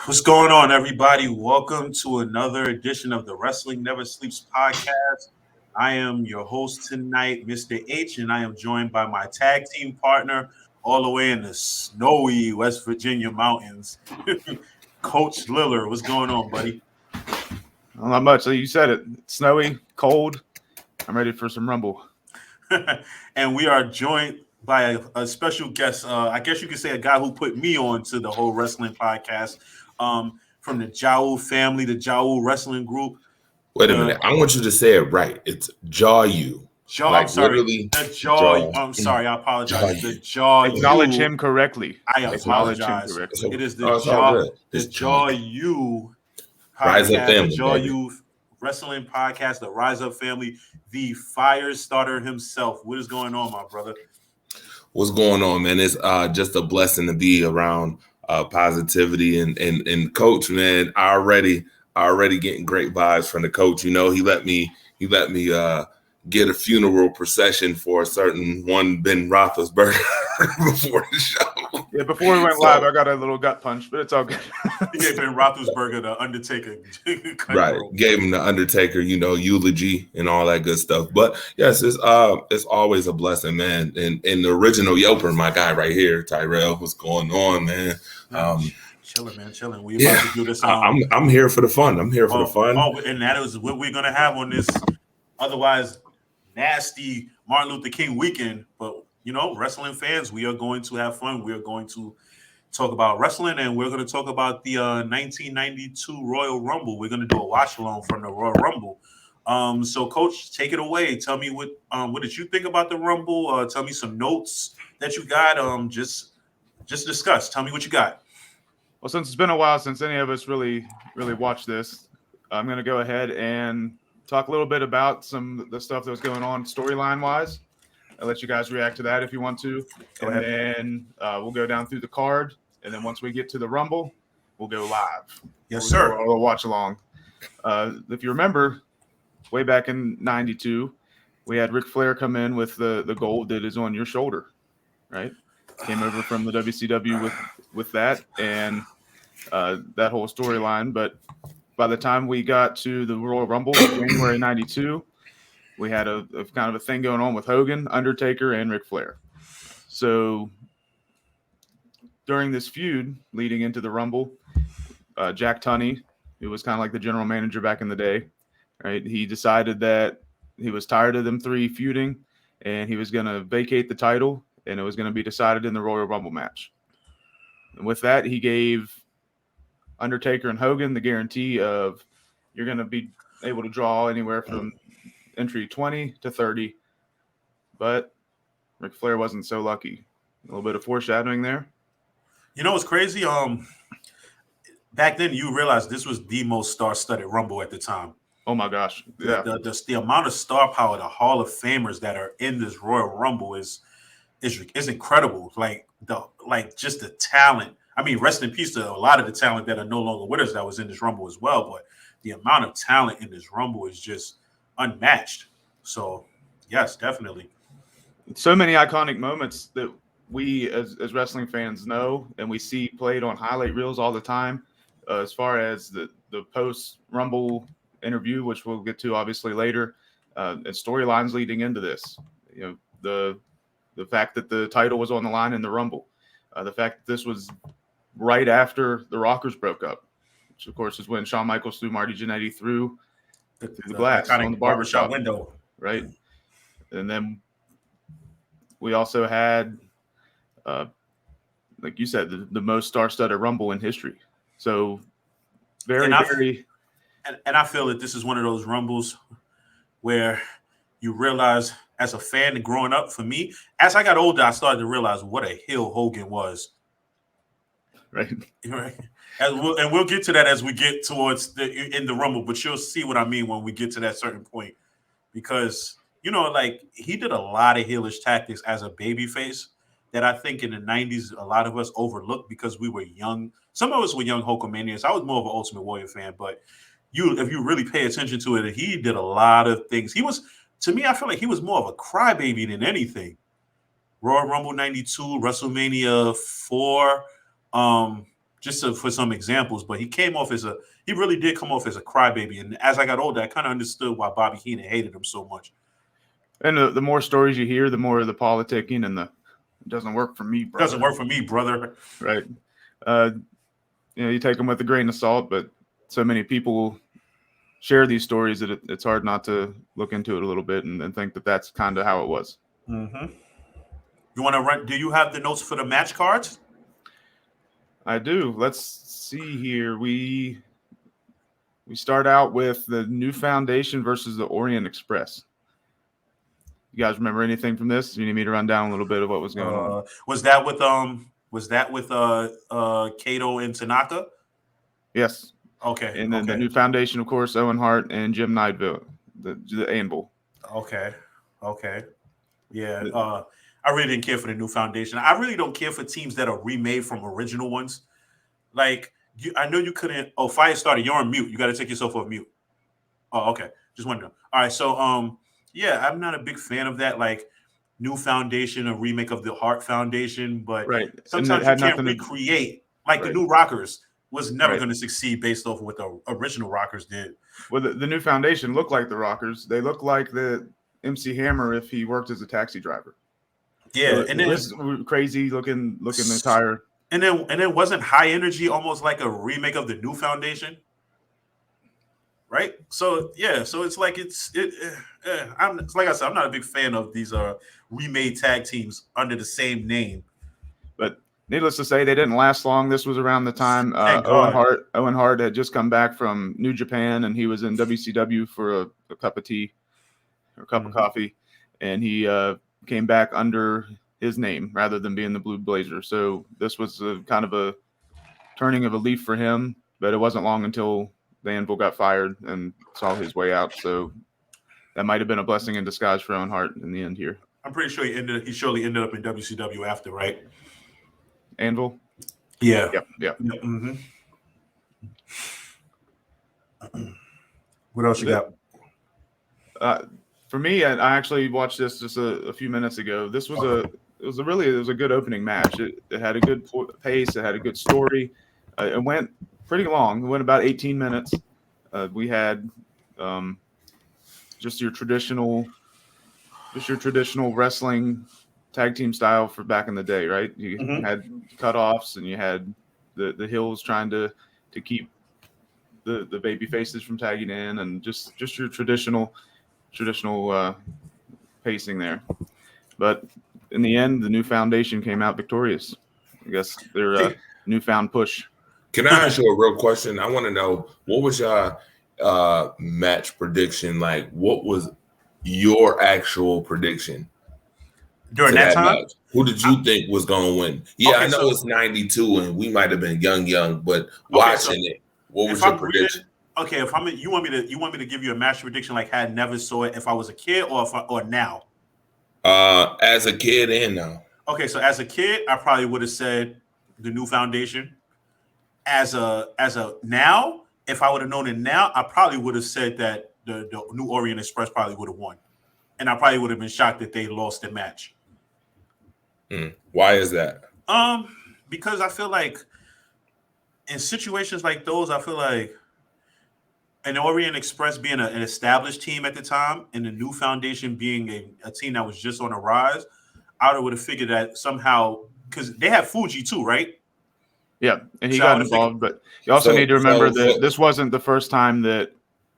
What's going on, everybody? Welcome to another edition of the Wrestling Never Sleeps podcast. I am your host tonight, Mr. H, and I am joined by my tag team partner all the way in the snowy West Virginia mountains, Coach Liller. What's going on, buddy? Not much. So you said it. It's snowy, cold. I'm ready for some rumble. And we are joined by a special guest. I guess you could say a guy who put me on to the whole wrestling podcast. From the Jawu family, the Jawu Wrestling Group. Wait a minute. I want you to say it right. It's Jaw You. I'm sorry. The jaw. I'm sorry. I apologize. The jaw. Acknowledge him correctly. I apologize. It is the jaw. The Jaw You Rise Up Family. The Jaw You Wrestling Podcast. The Rise Up Family. The fire starter himself. What is going on, my brother? What's going on, man? It's just a blessing to be around positivity and coach, man. I already getting great vibes from the coach. You know, he let me get a funeral procession for a certain one Ben Roethlisberger before the show. Yeah, before we went live, I got a little gut punch, but it's all good. He gave Ben Roethlisberger the Undertaker. Right, gave him the Undertaker, eulogy and all that good stuff. But yes, it's always a blessing, man. And the original Yoper, my guy right here, Tyrell, what's going on, man? Chilling, man, chilling. We about to do this. I'm here for the fun. I'm here for the fun. Oh, and that is what we're gonna have on this otherwise nasty Martin Luther King weekend. But wrestling fans, we are going to have fun. We are going to talk about wrestling, and we're going to talk about the 1992 Royal Rumble. We're going to do a watch along from the Royal Rumble. So, Coach, take it away. Tell me what did you think about the Rumble? Tell me some notes that you got. Just discuss. Tell me what you got. Well, since it's been a while since any of us really watched this, I'm going to go ahead and talk a little bit about some of the stuff that was going on storyline-wise. I'll let you guys react to that if you want to. And then we'll go down through the card. And then once we get to the Rumble, we'll go live. Yes, sir. We'll watch along. If you remember, way back in 92, we had Ric Flair come in with the gold that is on your shoulder, right? Came over from the WCW with that and that whole storyline. But by the time we got to the Royal Rumble, January 92, we had a kind of a thing going on with Hogan, Undertaker, and Ric Flair. So during this feud leading into the Rumble, Jack Tunney, who was kind of like the general manager back in the day, right? He decided that he was tired of them three feuding, and he was going to vacate the title, and it was going to be decided in the Royal Rumble match. And with that, he gave Undertaker and Hogan the guarantee of you're going to be able to draw anywhere from entry 20 to 30. But Ric Flair wasn't so lucky. A little bit of foreshadowing there. You know what's crazy? Back then you realized this was the most star-studded Rumble at the time. Oh my gosh. Yeah. The amount of star power, the Hall of Famers that are in this Royal Rumble is incredible. Just the talent. I mean, rest in peace to a lot of the talent that are no longer with us that was in this Rumble as well. But the amount of talent in this Rumble is just unmatched. So, yes, definitely. So many iconic moments that we as wrestling fans know and we see played on highlight reels all the time. As far as the post-Rumble interview, which we'll get to obviously later, and storylines leading into this. The fact that the title was on the line in the Rumble. The fact that this was right after the Rockers broke up, which of course is when Shawn Michaels threw Marty Jannetty through the glass on the barbershop window. Right. And then we also had, like you said, the most star-studded Rumble in history. So and I feel that this is one of those Rumbles where you realize as a fan and growing up, for me, as I got older, I started to realize what a heel Hogan was. Right. And we'll get to that as we get towards in the Rumble, but you'll see what I mean when we get to that certain point. Because, he did a lot of heelish tactics as a babyface that I think in the 90s, a lot of us overlooked because we were young. Some of us were young Hulkamanians. I was more of an Ultimate Warrior fan, but if you really pay attention to it, he did a lot of things. To me, I feel like he was more of a crybaby than anything. Royal Rumble 92, WrestleMania 4, for some examples. But he really did come off as a crybaby. And as I got older, I kind of understood why Bobby Heenan hated him so much. And the more stories you hear, the more the politicking and it doesn't work for me, brother. Doesn't work for me, brother. Right. You take them with a grain of salt, but so many people share these stories that it's hard not to look into it a little bit and think that that's kind of how it was. Mm-hmm. You want to run? Do you have the notes for the match cards? I do. Let's see here. We start out with the New Foundation versus the Orient Express. You guys remember anything from this? You need me to run down a little bit of what was going on? Was that with Kato and Tanaka? Yes. Okay. And then the New Foundation, of course, Owen Hart and Jim Knightville, the Anvil. Okay. Yeah. I really didn't care for the New Foundation. I really don't care for teams that are remade from original ones. Like, I know you couldn't. Oh, Fire started. You're on mute. You got to take yourself off mute. Oh, okay. Just wondering. All right. So, yeah, I'm not a big fan of that. Like, New Foundation, a remake of the Hart Foundation, but sometimes you can't recreate. Like the New Rockers was never going to succeed based off of what the original Rockers did. Well, the New Foundation looked like the Rockers. They look like the MC Hammer if he worked as a taxi driver. Yeah, so and then this crazy looking attire. And then wasn't High Energy almost like a remake of the New Foundation? Right? So yeah, so it's like it's like I said, I'm not a big fan of these remade tag teams under the same name. But needless to say, they didn't last long. This was around the time Owen Hart had just come back from New Japan, and he was in WCW for a cup of tea or a cup of coffee, and he came back under his name rather than being the Blue Blazer. So this was kind of a turning of a leaf for him, but it wasn't long until the Anvil got fired and saw his way out. So that might have been a blessing in disguise for Owen Hart in the end here. I'm pretty sure he surely ended up in WCW after, right? Anvil? Yeah. Yep. Mm-hmm. What else you got? For me, I actually watched this just a few minutes ago. This was it was a good opening match. It had a good pace. It had a good story. It went pretty long. It went about 18 minutes. We had just your traditional wrestling tag team style for back in the day, right? You had cutoffs and you had the heels trying to keep the baby faces from tagging in, and just your traditional pacing there. But in the end, the New Foundation came out victorious. I guess their newfound push. Can I ask you a real question? I want to know, what was your match prediction like? What was your actual prediction during that time? Match? Who did you think was going to win? Yeah, I know it's 92 and we might have been young, but watching it, what was your prediction? You want me to give you a match prediction like I never saw it if I was a kid or now? As a kid and now. Okay, so as a kid, I probably would have said the New Foundation. As a now, if I would have known it now, I probably would have said that the New Orient Express probably would have won, and I probably would have been shocked that they lost the match. Why is that? Because I feel like in situations like those, I feel like an Orient Express being an established team at the time and the New Foundation being a team that was just on a rise, I would have figured that somehow, because they have Fuji too, right? Yeah, and he got involved, but you also need to remember that this wasn't the first time that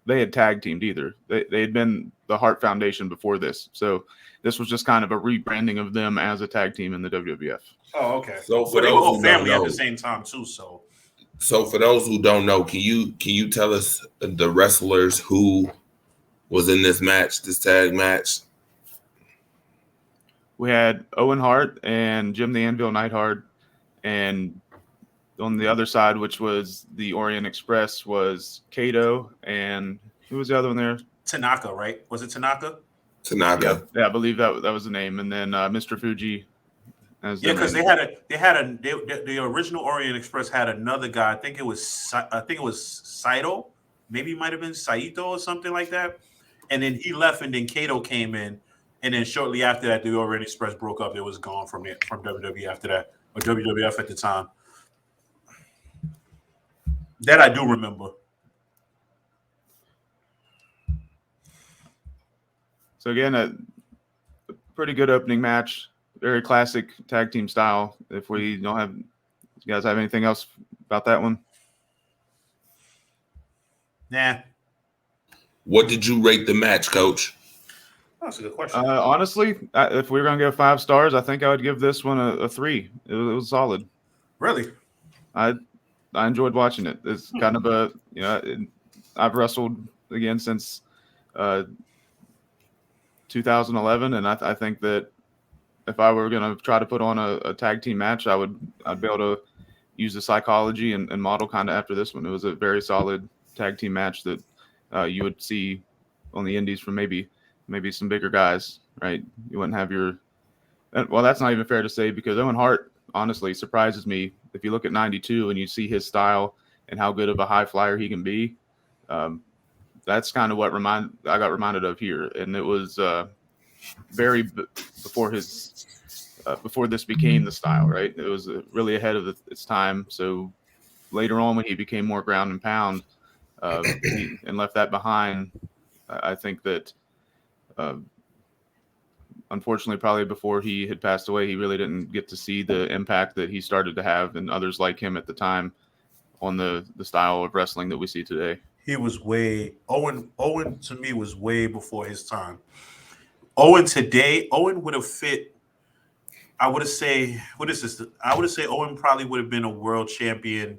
they had tag teamed either. They had been the Hart Foundation before this, so this was just kind of a rebranding of them as a tag team in the WWF. Oh, okay. So for they those were all who family don't know, at the same time too. So for those who don't know, can you tell us the wrestlers who was in this match, this tag match? We had Owen Hart and Jim the Anvil Neidhart, and on the other side, which was the Orient Express, was Kato, and who was the other one there? Tanaka, right? Was it Tanaka? Tanaka. Yeah, I believe that was the name. And then Mr. Fuji. Because the original Orient Express had another guy. I think it was Saito. Maybe it might have been Saito or something like that. And then he left, and then Kato came in. And then shortly after that, the Orient Express broke up. It was gone from WWE after that, or WWF at the time. That I do remember. So again, a pretty good opening match, very classic tag team style. If we don't have, you guys have anything else about that one? Nah. What did you rate the match, Coach? That's a good question. Honestly, if we were going to go 5 stars, I think I would give this one a 3. It was solid. Really? I enjoyed watching it. It's kind of a, I've wrestled again since 2011, and I think that if I were going to try to put on a tag team match, I'd be able to use the psychology and model kind of after this one. It was a very solid tag team match that you would see on the indies from maybe some bigger guys, right? You wouldn't have your – well, that's not even fair to say because Owen Hart, honestly, surprises me. If you look at 92 and you see his style and how good of a high flyer he can be, that's kind of what I got reminded of here. And it was very before before this became the style, right? It was really ahead of its time. So later on when he became more ground and pound and left that behind, I think that unfortunately, probably before he had passed away, he really didn't get to see the impact that he started to have and others like him at the time on the style of wrestling that we see today. He was Owen to me was way before his time. Owen would have fit. I would say, what is this? I would say Owen probably would have been a world champion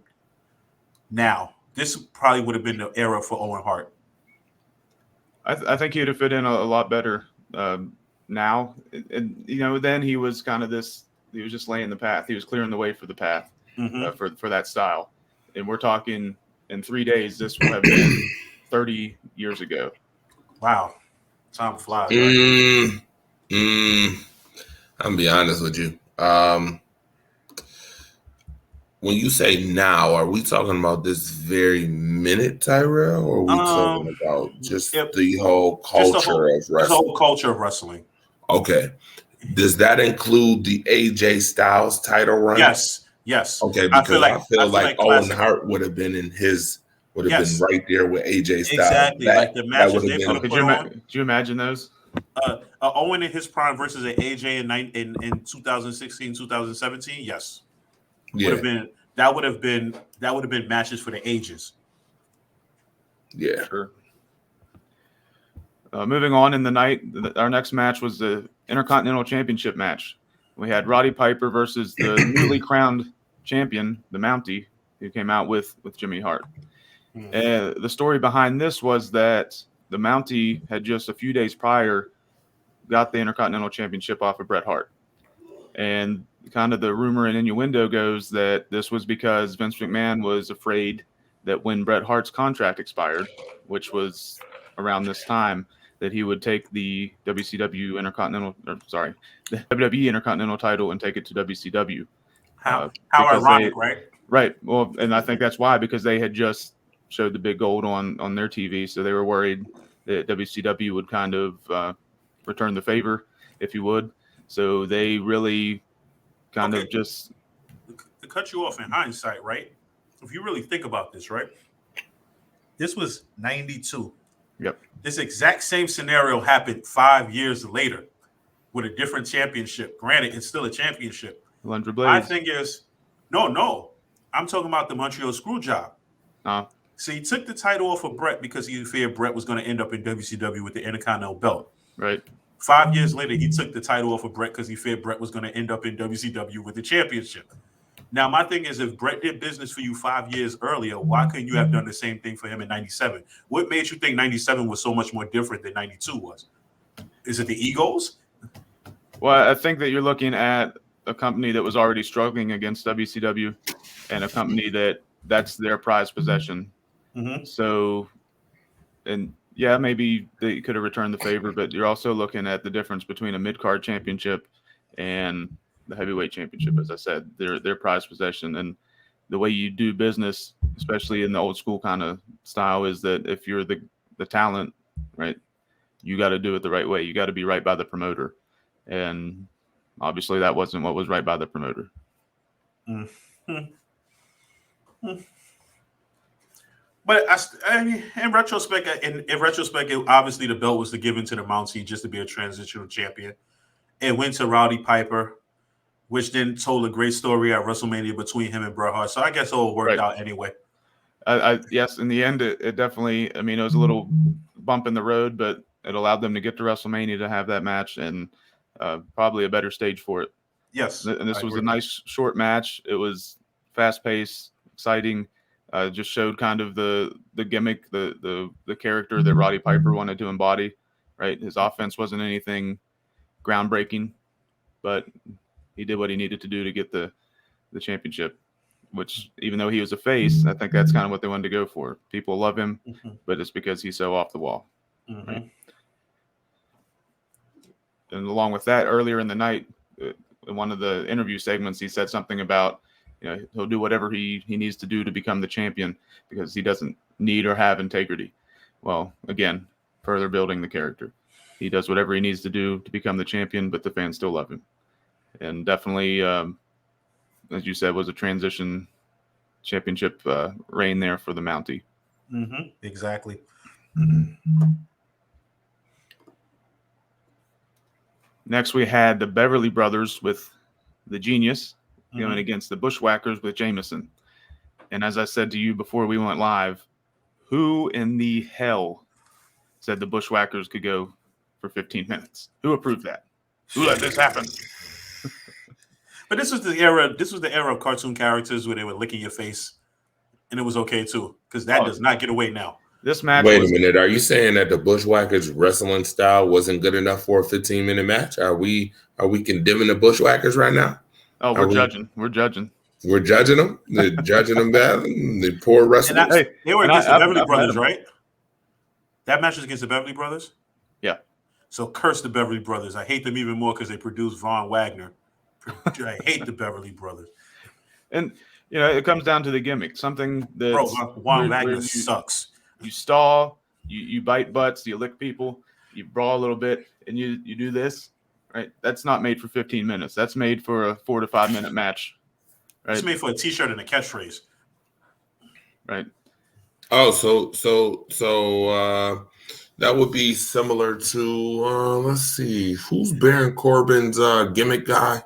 now. This probably would have been the era for Owen Hart. I think he would have fit in a lot better now. And, then he was kind of he was just laying the path. He was clearing the way for the path for that style. And we're talking in 3 days, this will have been 30 years ago. Wow. Time flies, right? I'm gonna be honest with you. When you say now, are we talking about this very minute, Tyrell, or are we talking about just the whole culture of wrestling? The whole culture of wrestling. Okay. Does that include the AJ Styles title run? Yes. Okay, because I feel like Owen Hart would have been been right there with AJ Styles. Exactly. Like the matches they would have put on. Could you imagine those? Owen in his prime versus an AJ in 2016, 2017. Yes. Yeah. That would have been matches for the ages. Yeah. Sure. Moving on in the night, our next match was the Intercontinental Championship match. We had Roddy Piper versus the newly crowned champion, the Mountie, who came out with Jimmy Hart. The story behind this was that the Mountie had just a few days prior got the Intercontinental Championship off of Bret Hart. And kind of the rumor and innuendo goes that this was because Vince McMahon was afraid that when Bret Hart's contract expired, which was around this time, that he would take the the WWE Intercontinental title and take it to WCW. How ironic, right? Right. Well, and I think that's why, because they had just showed the big gold on their TV, so they were worried that WCW would kind of return the favor, if you would. So they really kind of just to cut you off in hindsight, right? If you really think about this, right? This was 92. Yep. This exact same scenario happened 5 years later with a different championship. Granted, it's still a championship. Alundra Blaze. My thing is, no. I'm talking about the Montreal Screwjob. So he took the title off of Bret because he feared Bret was going to end up in WCW with the Intercontinental belt. Right. 5 years later, he took the title off of Bret because he feared Bret was going to end up in WCW with the championship. Now, my thing is, if Bret did business for you 5 years earlier, why couldn't you have done the same thing for him in 97? What made you think 97 was so much more different than 92 was? Is it the egos? Well, I think that you're looking at a company that was already struggling against WCW and a company that's their prized possession. Mm-hmm. So, and yeah, maybe they could have returned the favor, but you're also looking at the difference between a mid-card championship and the heavyweight championship. As I said, their prized possession, and the way you do business, especially in the old school kind of style, is that if you're the talent, right, you got to do it the right way. You got to be right by the promoter, and obviously that wasn't what was right by the promoter. Mm-hmm. But I mean, in retrospect, obviously the belt was to give into the Mountie just to be a transitional champion. It went to Rowdy Piper, which then told a great story at WrestleMania between him and Bret Hart. So I guess it all worked out anyway. Yes, in the end, it definitely. I mean, it was a little bump in the road, but it allowed them to get to WrestleMania to have that match and probably a better stage for it. Yes, and this was a nice short match. It was fast paced, exciting. Just showed kind of the gimmick, the character that Roddy Piper wanted to embody. Right, his offense wasn't anything groundbreaking, but he did what he needed to do to get the championship. Which, even though he was a face, I think that's kind of what they wanted to go for. People love him, but it's because he's so off the wall. Right? And along with that, earlier in the night, in one of the interview segments, he said something about, he'll do whatever he needs to do to become the champion because he doesn't need or have integrity. Well, again, further building the character. He does whatever he needs to do to become the champion, but the fans still love him. And definitely, as you said, was a transition championship reign there for the Mountie. Exactly. Next, we had the Beverly Brothers with the Genius going against the Bushwhackers with Jameson. And as I said to you before we went live, who in the hell said the Bushwhackers could go for 15 minutes? Who approved that? Who let this happen? But this was the era of cartoon characters where they were licking your face, and it was okay too, because that does not get away now. This match. Wait a minute. Are you saying that the Bushwhackers wrestling style wasn't good enough for a 15-minute match? Are we condemning the Bushwhackers right now? Oh, we're judging. We're judging. We're judging them. They're judging them bad. The poor wrestlers. They were against the Beverly Brothers, right? That match was against the Beverly Brothers. Yeah. So curse the Beverly Brothers. I hate them even more because they produced Von Wagner. I hate the Beverly Brothers. And it comes down to the gimmick. Something that Von Wagner sucks. You stall, you bite butts, you lick people, you brawl a little bit, and you do this, right? That's not made for 15 minutes. That's made for a 4 to 5 minute match. Right? It's made for a T-shirt and a catchphrase. Right. Oh, so that would be similar to let's see, who's Baron Corbin's gimmick guy?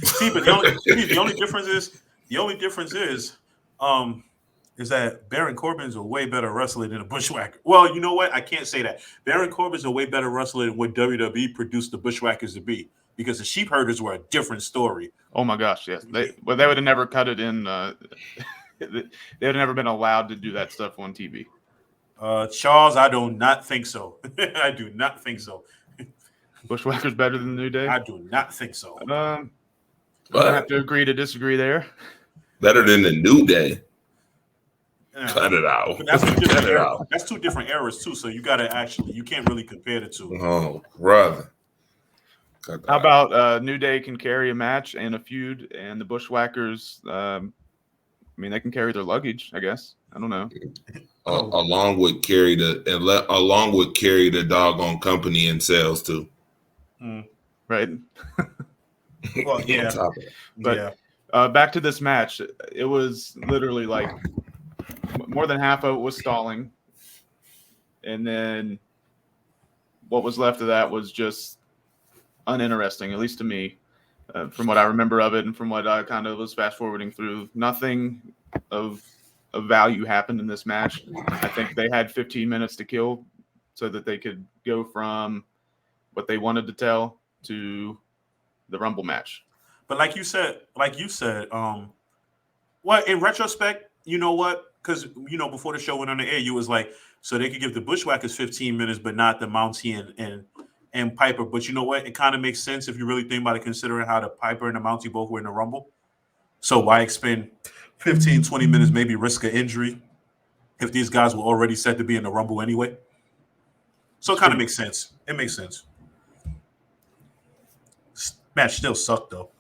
See, but the only difference is that Baron Corbin's a way better wrestler than a Bushwhacker. Well, you know what? I can't say that. Baron Corbin's a way better wrestler than what WWE produced the Bushwhackers to be, because the Sheep Herders were a different story. Oh my gosh, yes. They would have never cut it in. They would have never been allowed to do that stuff on TV. Charles, I do not think so. I do not think so. Bushwhackers better than the New Day? I do not think so. I have to agree to disagree there. Better than the New Day. Cut it out. That's two different eras. That's two different eras too. So you can't really compare the two. Oh, brother. How about New Day can carry a match and a feud, and the Bushwhackers? They can carry their luggage, I guess. I don't know. Along with carry the doggone company in sales too. Right. Well, yeah. But back to this match, it was literally like more than half of it was stalling, and then what was left of that was just uninteresting, at least to me, from what I remember of it, and from what I kind of was fast forwarding through. Nothing of value happened in this match. I think they had 15 minutes to kill so that they could go from what they wanted to tell to the Rumble match. But like you said, well, in retrospect, you know what? Because before the show went on the air, you was like, so they could give the Bushwhackers 15 minutes, but not the Mountie and Piper. But you know what? It kind of makes sense if you really think about it, considering how the Piper and the Mountie both were in the Rumble. So why expend 15, 20 minutes, maybe risk an injury if these guys were already set to be in the Rumble anyway? So it kind of makes sense. It makes sense. Match still sucked, though.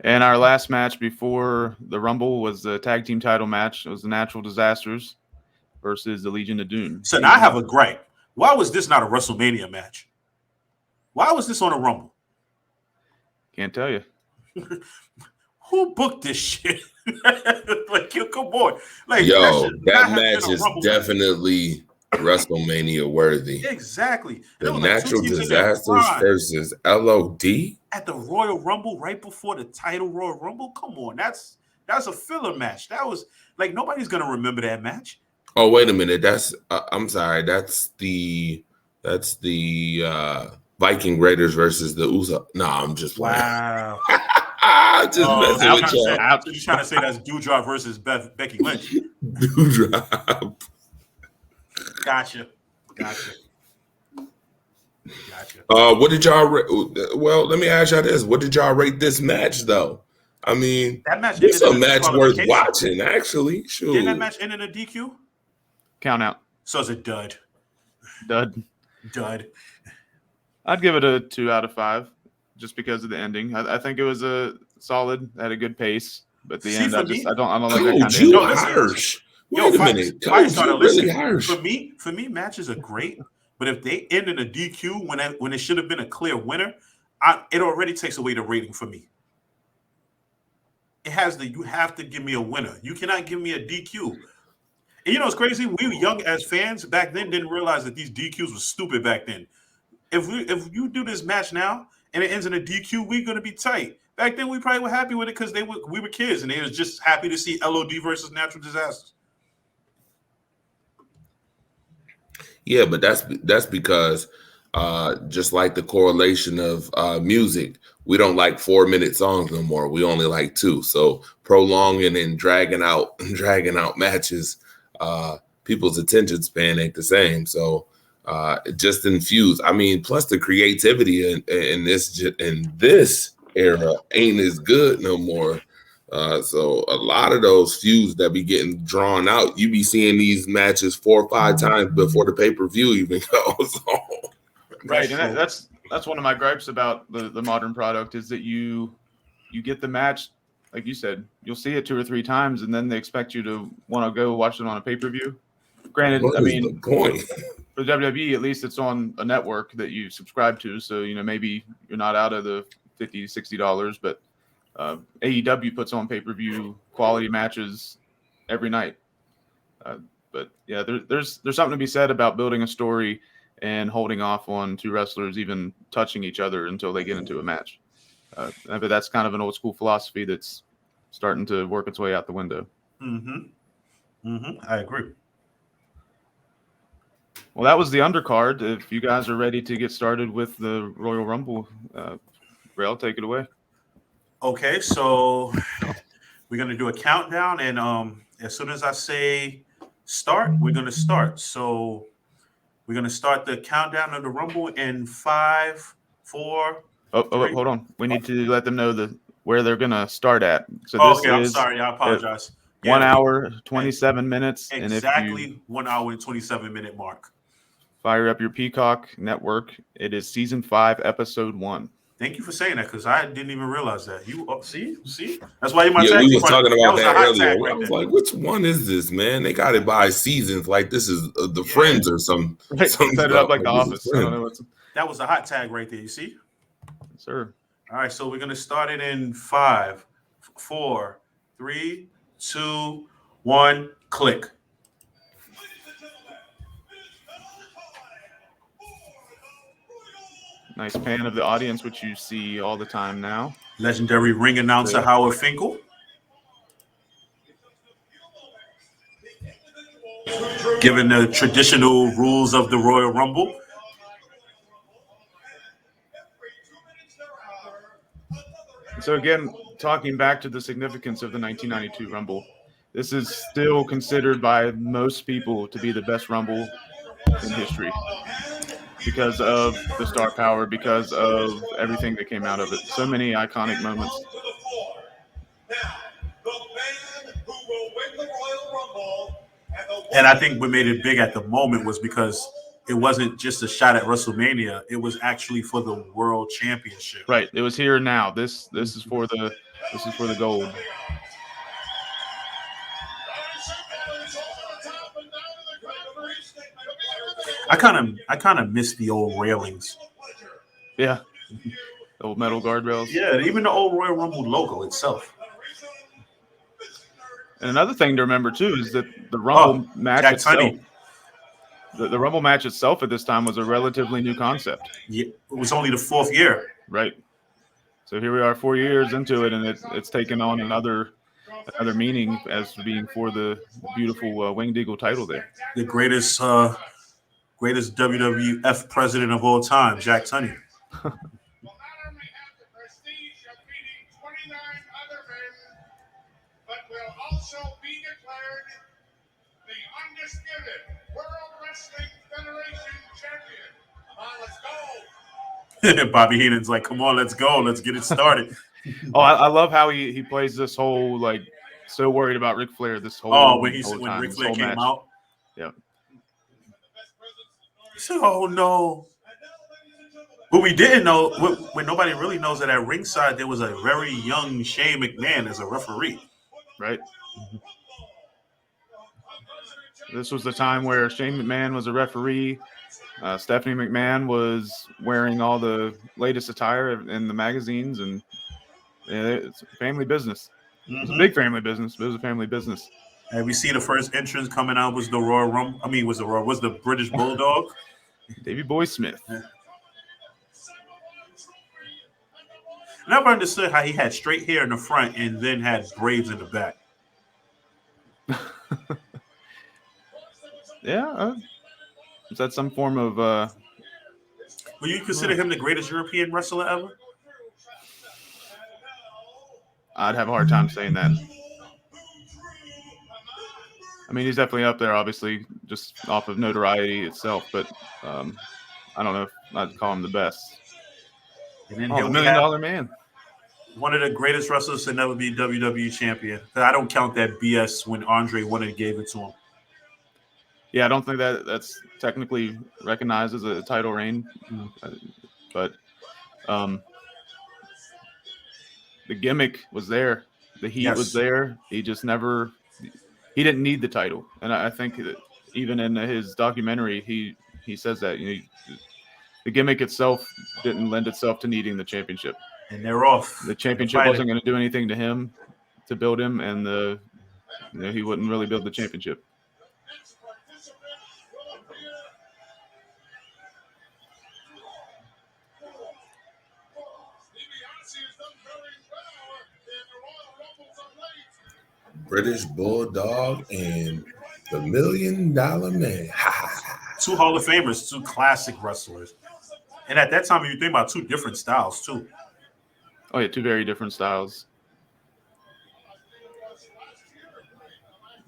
And our last match before the Rumble was the tag team title match. It was the Natural Disasters versus the Legion of Doom. So now I have a gripe. Why was this not a WrestleMania match? Why was this on a Rumble? Can't tell you. who booked this shit? Like, come on. Like, Yo, should not that have match been a is Rumble match. definitely WrestleMania worthy. Exactly. And The it was like two Natural teams in their Disasters prime versus LOD. at the Royal Rumble right before the title Royal Rumble. Come on, that's a filler match. That was like nobody's gonna remember that match. Oh, wait a minute. That's I'm sorry. That's the Viking Raiders versus the USA. No, I'm just playing. Wow. Just messing with y'all. So you're trying to say that's Doudrop versus Becky Lynch. Doudrop. Gotcha. What did y'all well, let me ask y'all this. What did y'all rate this match though? I mean, that match it's a match worth disqualification. watching, actually. Sure. Didn't that match end in a DQ? Count out. So it's a dud. Dud. I'd give it a 2 out of 5 just because of the ending. I think it was a solid, had a good pace, but the end, I don't like that kind of Coach, you ending. harsh. Wait a minute. Coach, you're really harsh. For me, matches are great, but if they end in a DQ when it should have been a clear winner, it already takes away the rating for me. You have to give me a winner. You cannot give me a DQ. And you know what's crazy? We were young as fans back then, didn't realize that these DQs were stupid back then. If you do this match now and it ends in a DQ, we're gonna be tight. Back then, we probably were happy with it because we were kids and they was just happy to see LOD versus Natural Disasters. Yeah, but that's because just like the correlation of music, we don't like 4-minute songs no more. We only like 2. So prolonging and dragging out matches, people's attention span ain't the same. So just infuse. I mean, plus the creativity in this era ain't as good no more. So a lot of those feuds that be getting drawn out, you be seeing these matches 4 or 5 times before the pay-per-view even goes on. Right, and that's one of my gripes about the modern product is that you get the match, like you said, you'll see it 2 or 3 times, and then they expect you to want to go watch it on a pay-per-view. Granted, What is the point? For WWE, at least it's on a network that you subscribe to, so maybe you're not out of the $50, $60, but AEW puts on pay-per-view quality matches every night. But yeah, there's something to be said about building a story and holding off on 2 wrestlers even touching each other until they get into a match. But that's kind of an old school philosophy that's starting to work its way out the window. I agree. Well, that was the undercard. If you guys are ready to get started with the Royal Rumble, Rail, take it away. Okay, so we're going to do a countdown, and as soon as I say start, we're going to start. So we're going to start the countdown of the Rumble in 5, 4. Hold on. We need to let them know where they're going to start at. So this I'm sorry. I apologize. 1 hour, 27 minutes. Exactly. And if 1 hour and 27-minute mark. Fire up your Peacock network. It is season 5, episode 1. Thank you for saying that because I didn't even realize that. You see, that's why you might. Yeah, we was talking about that earlier. Right I was like, which one is this, man? They got it by seasons. Like this is the Friends or some. Right. Set it up like The Office. I don't know that was a hot tag right there. You see, yes, sir. All right, so we're gonna start it in 5, 4, 3, 2, 1, click. Nice pan of the audience, which you see all the time now. Legendary ring announcer Howard Finkel. Given the traditional rules of the Royal Rumble. So again, talking back to the significance of the 1992 Rumble, this is still considered by most people to be the best Rumble in history. Because of the star power, because of everything that came out of it. So many iconic moments. And I think what made it big at the moment was because it wasn't just a shot at WrestleMania. It was actually for the World Championship. Right. It was here and now. This is for the gold. I kind of miss the old railings. Yeah. The old metal guardrails. Yeah, even the old Royal Rumble logo itself. And another thing to remember too is that the Rumble match Jack itself, Tunney. the Rumble match itself at this time was a relatively new concept. Yeah, it was only the 4th year. Right. So here we are 4 years into it, and it's taken on another meaning as being for the beautiful Winged Eagle title there. The greatest WWF president of all time, Jack Tunney. Also be declared the undisputed World Wrestling Federation champion. Come on, let's go. Bobby Heenan's like, come on, let's go. Let's get it started. I love how he plays this whole, like, so worried about Ric Flair this whole when time, Ric this Flair whole came match. out. Yeah. So, oh, no. But we didn't know, what nobody really knows, that at ringside there was a very young Shane McMahon as a referee. Right. This was the time where Shane McMahon was a referee. Stephanie McMahon was wearing all the latest attire in the magazines, and it's a family business. It was a big family business, but it was a family business. And we see the first entrance coming out was the Royal Rumble. I mean, was the British Bulldog. Davey Boy Smith. Never understood how he had straight hair in the front and then had braids in the back. Yeah. Is that some form of Will you consider him the greatest European wrestler ever? I'd have a hard time saying that. I mean, he's definitely up there, obviously, just off of notoriety itself, but I don't know if I'd call him the best. And then The here $1 we million have man. one of the greatest wrestlers to never be WWE champion. I don't count that BS when Andre won and gave it to him. Yeah, I don't think that's technically recognized as a title reign, but the gimmick was there. The heat was there. He just never – he didn't need the title. And I think that even in his documentary, he says that, the gimmick itself didn't lend itself to needing the championship. And they're off. The championship wasn't going to do anything to him to build him, and he wouldn't really build the championship. British Bulldog and the $1 Million Man. 2 Hall of Famers, 2 classic wrestlers. And at that time, you think about 2 different styles, too. Oh, yeah, 2 very different styles.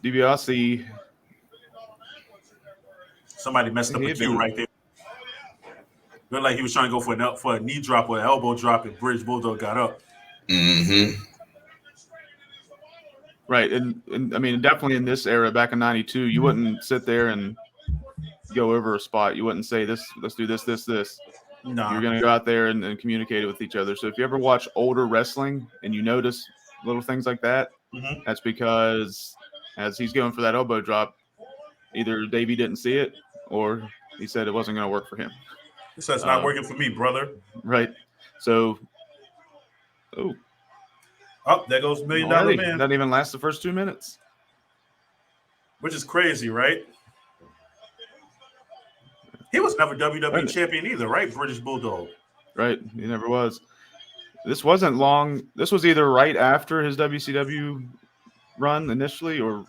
DiBiase. Somebody messed up a cue right there. Looked like he was trying to go for a knee drop or an elbow drop, and British Bulldog got up. Mm-hmm. Right, and I mean, definitely in this era, back in '92, you wouldn't sit there and go over a spot. You wouldn't say, let's do this. No. You're going to go out there and communicate it with each other. So if you ever watch older wrestling and you notice little things like that, that's because as he's going for that elbow drop, either Davey didn't see it or he said it wasn't going to work for him. So it's not working for me, brother. Right. So, there goes $1 Million Man. Doesn't even last the first 2 minutes. Which is crazy, right? He was never WWE champion either, right? British Bulldog. Right. He never was. This wasn't long. This was either right after his WCW run initially or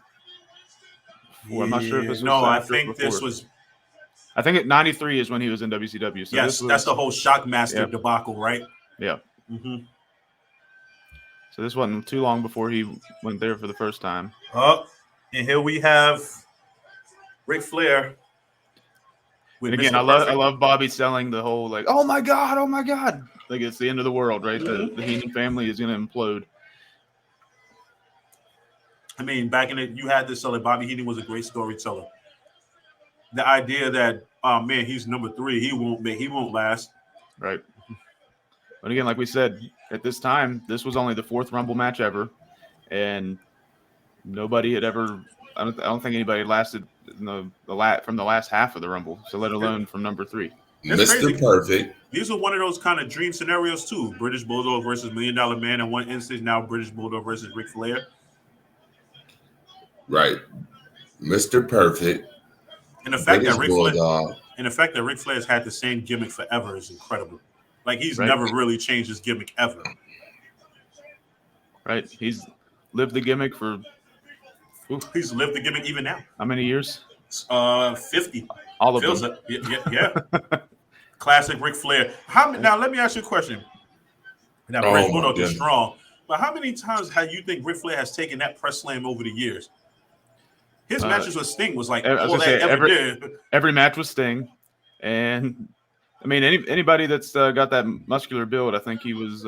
I'm not sure if this was I think this was. I think at 93 is when he was in WCW. So yes, that's the whole Shockmaster debacle, right? Yeah. Mm-hmm. So this wasn't too long before he went there for the first time. And here we have Ric Flair. And again, I love Bobby selling the whole like, oh my god, like it's the end of the world, right? The Heenan family is going to implode. I mean, back in it, you had this. So like Bobby Heenan was a great storyteller. The idea that he's number 3, he won't last. Right. But again, like we said, at this time, this was only the 4th Rumble match ever, and nobody had ever. I don't think anybody lasted from the last half of the Rumble, so let alone from number 3. Mr. Perfect. These are one of those kind of dream scenarios too. British Bulldog versus $1 Million Man in one instance. Now British Bulldog versus Ric Flair. Right. Mr. Perfect, And the fact that British Bulldog. Ric Flair's had the same gimmick forever is incredible. Like he's Right. never really changed his gimmick ever. Right. He's lived the gimmick for He's lived the gimmick even now. how many years? 50. All of Feels them. it. Yeah. Classic Ric Flair. Now let me ask you a question. Now British Oh my Bulldog is goodness. strong, but how many times have you think Ric Flair has taken that press slam over the years? His matches with Sting was like I was all gonna that say, ever did. every match was Sting, and I mean anybody that's got that muscular build, I think he's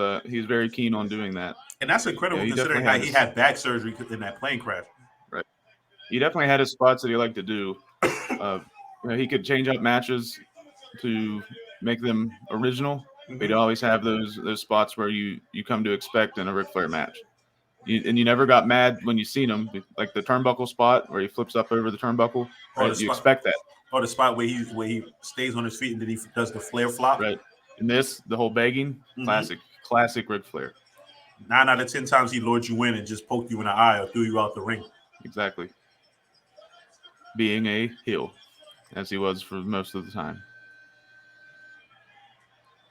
very keen on doing that. And that's incredible he considering definitely how he had back surgery in that plane crash. Right. He definitely had his spots that he liked to do. He could change up matches to make them original. But he'd always have those spots where you come to expect in a Ric Flair match. And you never got mad when you seen him, like the turnbuckle spot where he flips up over the turnbuckle. Right? You expect that. Or the spot where he stays on his feet and then he does the Flair flop. Right. And the whole begging, classic Ric Flair. 9 out of 10 times he lured you in and just poked you in the eye or threw you out the ring. Exactly. Being a heel, as he was for most of the time.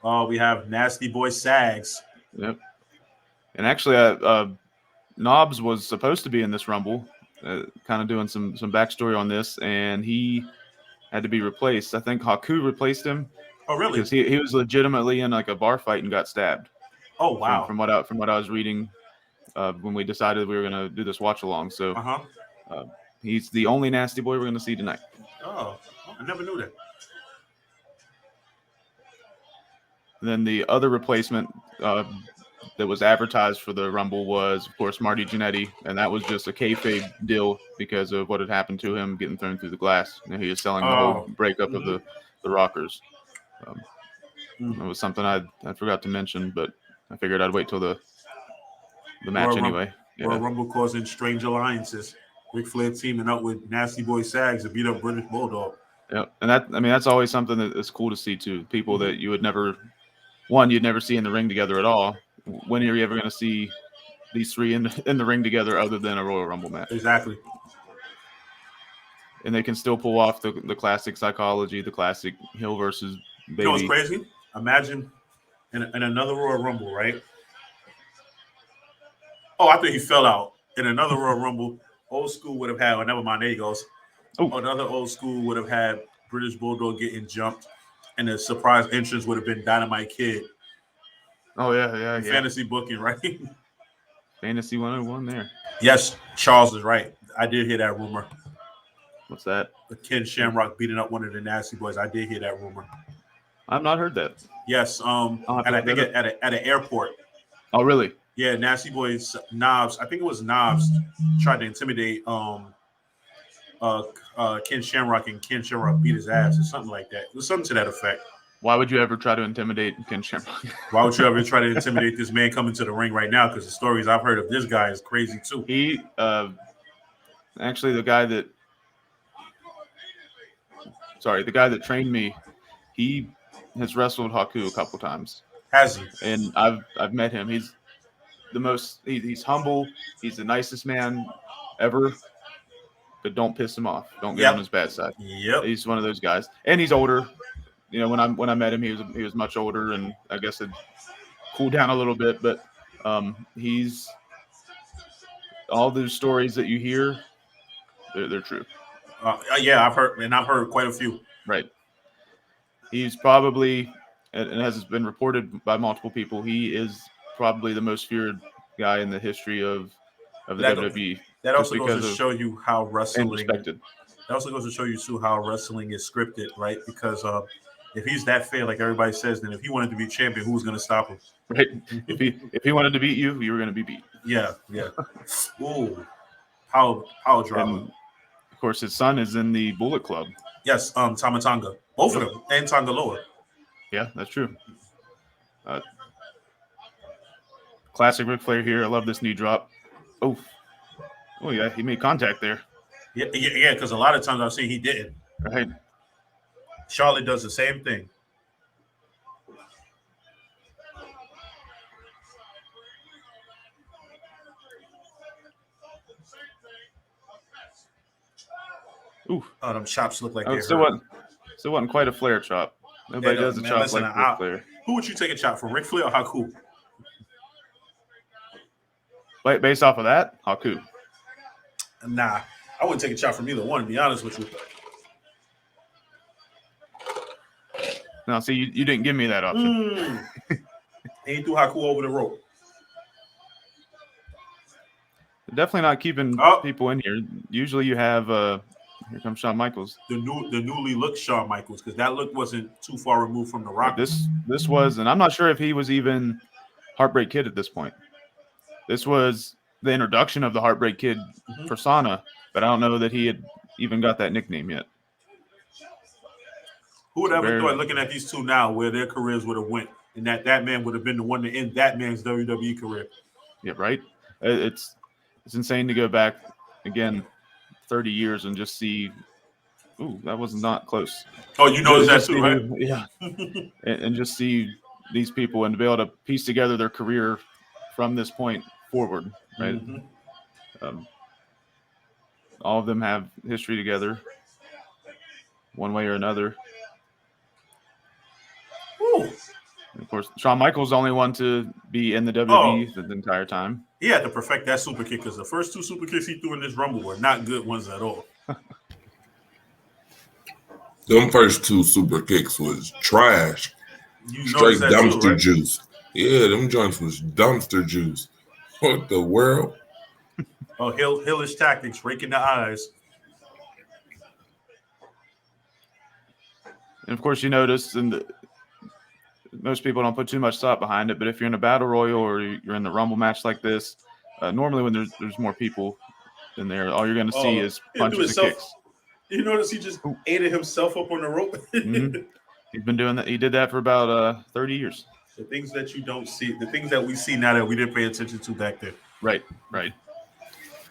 Oh, we have Nasty Boy Sags. Yep. And actually, Knobs was supposed to be in this Rumble, kind of doing some backstory on this, and he had to be replaced. I think Haku replaced him. Oh, really? Because he was legitimately in like a bar fight and got stabbed. Oh, wow. From what I was reading when we decided we were going to do this watch along. So he's the only Nasty Boy we're going to see tonight. Oh, I never knew that. And then the other replacement that was advertised for the Rumble was, of course, Marty Jannetty, and that was just a kayfabe deal because of what had happened to him getting thrown through the glass. He was selling the whole breakup of the Rockers. It was something I forgot to mention, but I figured I'd wait till the match anyway. Royal Rumble causing strange alliances. Ric Flair teaming up with Nasty Boy Sags to beat up British Bulldog. Yeah, and that's always something that's cool to see too. People that you'd never see in the ring together at all. When are you ever going to see these three in the ring together other than a Royal Rumble match? Exactly. And they can still pull off the classic psychology, the classic heel versus baby. You know what's crazy? Imagine in another Royal Rumble, right? Oh, I think he fell out. In another Royal Rumble, old school would have had, never mind, there he goes. Another old school would have had British Bulldog getting jumped, and the surprise entrance would have been Dynamite Kid. Oh, yeah. Fantasy booking, right? Fantasy 101 there. Yes, Charles is right. I did hear that rumor. What's that? Ken Shamrock beating up one of the Nasty Boys. I did hear that rumor. I've not heard that. Yes, and I think at an airport. Oh, really? Yeah, Nasty Boys, Knobs. I think it was Knobs tried to intimidate Ken Shamrock, and Ken Shamrock beat his ass or something like that. It was something to that effect. Why would you ever try to intimidate Ken Shamrock? Why would you ever try to intimidate this man coming to the ring right now? Because the stories I've heard of this guy is crazy too. He actually the guy that trained me, he has wrestled Haku a couple times. Has he? And I've met him. He's the most. He's humble. He's the nicest man ever. But don't piss him off. Don't get on his bad side. Yep. He's one of those guys, and he's older. You know, when I met him, he was much older, and I guess it cooled down a little bit. But he's all those stories that you hear, they're true. Yeah, I've heard quite a few. Right. He's probably, and has been reported by multiple people, he is probably the most feared guy in the history of the WWE. That also goes to show you how wrestling. Respected. That also goes to show you too how wrestling is scripted, right? Because if he's that fair, like everybody says, then if he wanted to be champion, who was going to stop him? Right. If he wanted to beat you, you were going to be beat. Yeah. Ooh, power drama. And of course, his son is in the Bullet Club. Yes, Tama Tonga, both of them, and Tonga Loa. Yeah, that's true. Classic Ric Flair here. I love this knee drop. Oh yeah, he made contact there. Yeah, because a lot of times I've seen he didn't. Right. Charlotte does the same thing. Ooh, Oh, them chops look like oh, they it still hurt. wasn't quite a Flair chop. Nobody Hey, does a man, chop listen, like Ric Flair. who would you take a chop from, Ric Flair or Haku? Based off of that, Haku. Nah, I wouldn't take a chop from either one, to be honest with you. Now, see, you didn't give me that option. He threw Haku over the rope. Definitely not keeping people in here. Usually you have here comes Shawn Michaels. The newly looked Shawn Michaels, because that look wasn't too far removed from the Rock. This was, and I'm not sure if he was even Heartbreak Kid at this point. This was the introduction of the Heartbreak Kid persona, but I don't know that he had even got that nickname yet. Who would ever thought, looking at these two now, where their careers would have went, and that man would have been the one to end that man's WWE career? Yeah, right. It's insane to go back again 30 years and just see. Ooh, that was not close. Oh, you noticed that too, right? Yeah. and just see these people and to be able to piece together their career from this point forward, right? All of them have history together, one way or another. Ooh. And of course, Shawn Michaels is the only one to be in the WWE the entire time. He had to perfect that super kick, because the first two super kicks he threw in this Rumble were not good ones at all. Them first two super kicks was trash. Straight dumpster too, right? juice. Yeah, them joints was dumpster juice. What the world? Oh, Hillish tactics, raking the eyes. And of course, you notice, and most people don't put too much thought behind it, but if you're in a battle royal or you're in the Rumble match like this, normally when there's more people in there, all you're going to see is punches and kicks. You notice he just aided himself up on the rope? He's been doing that. He did that for about 30 years. The things that you don't see, the things that we see now that we didn't pay attention to back then. Right.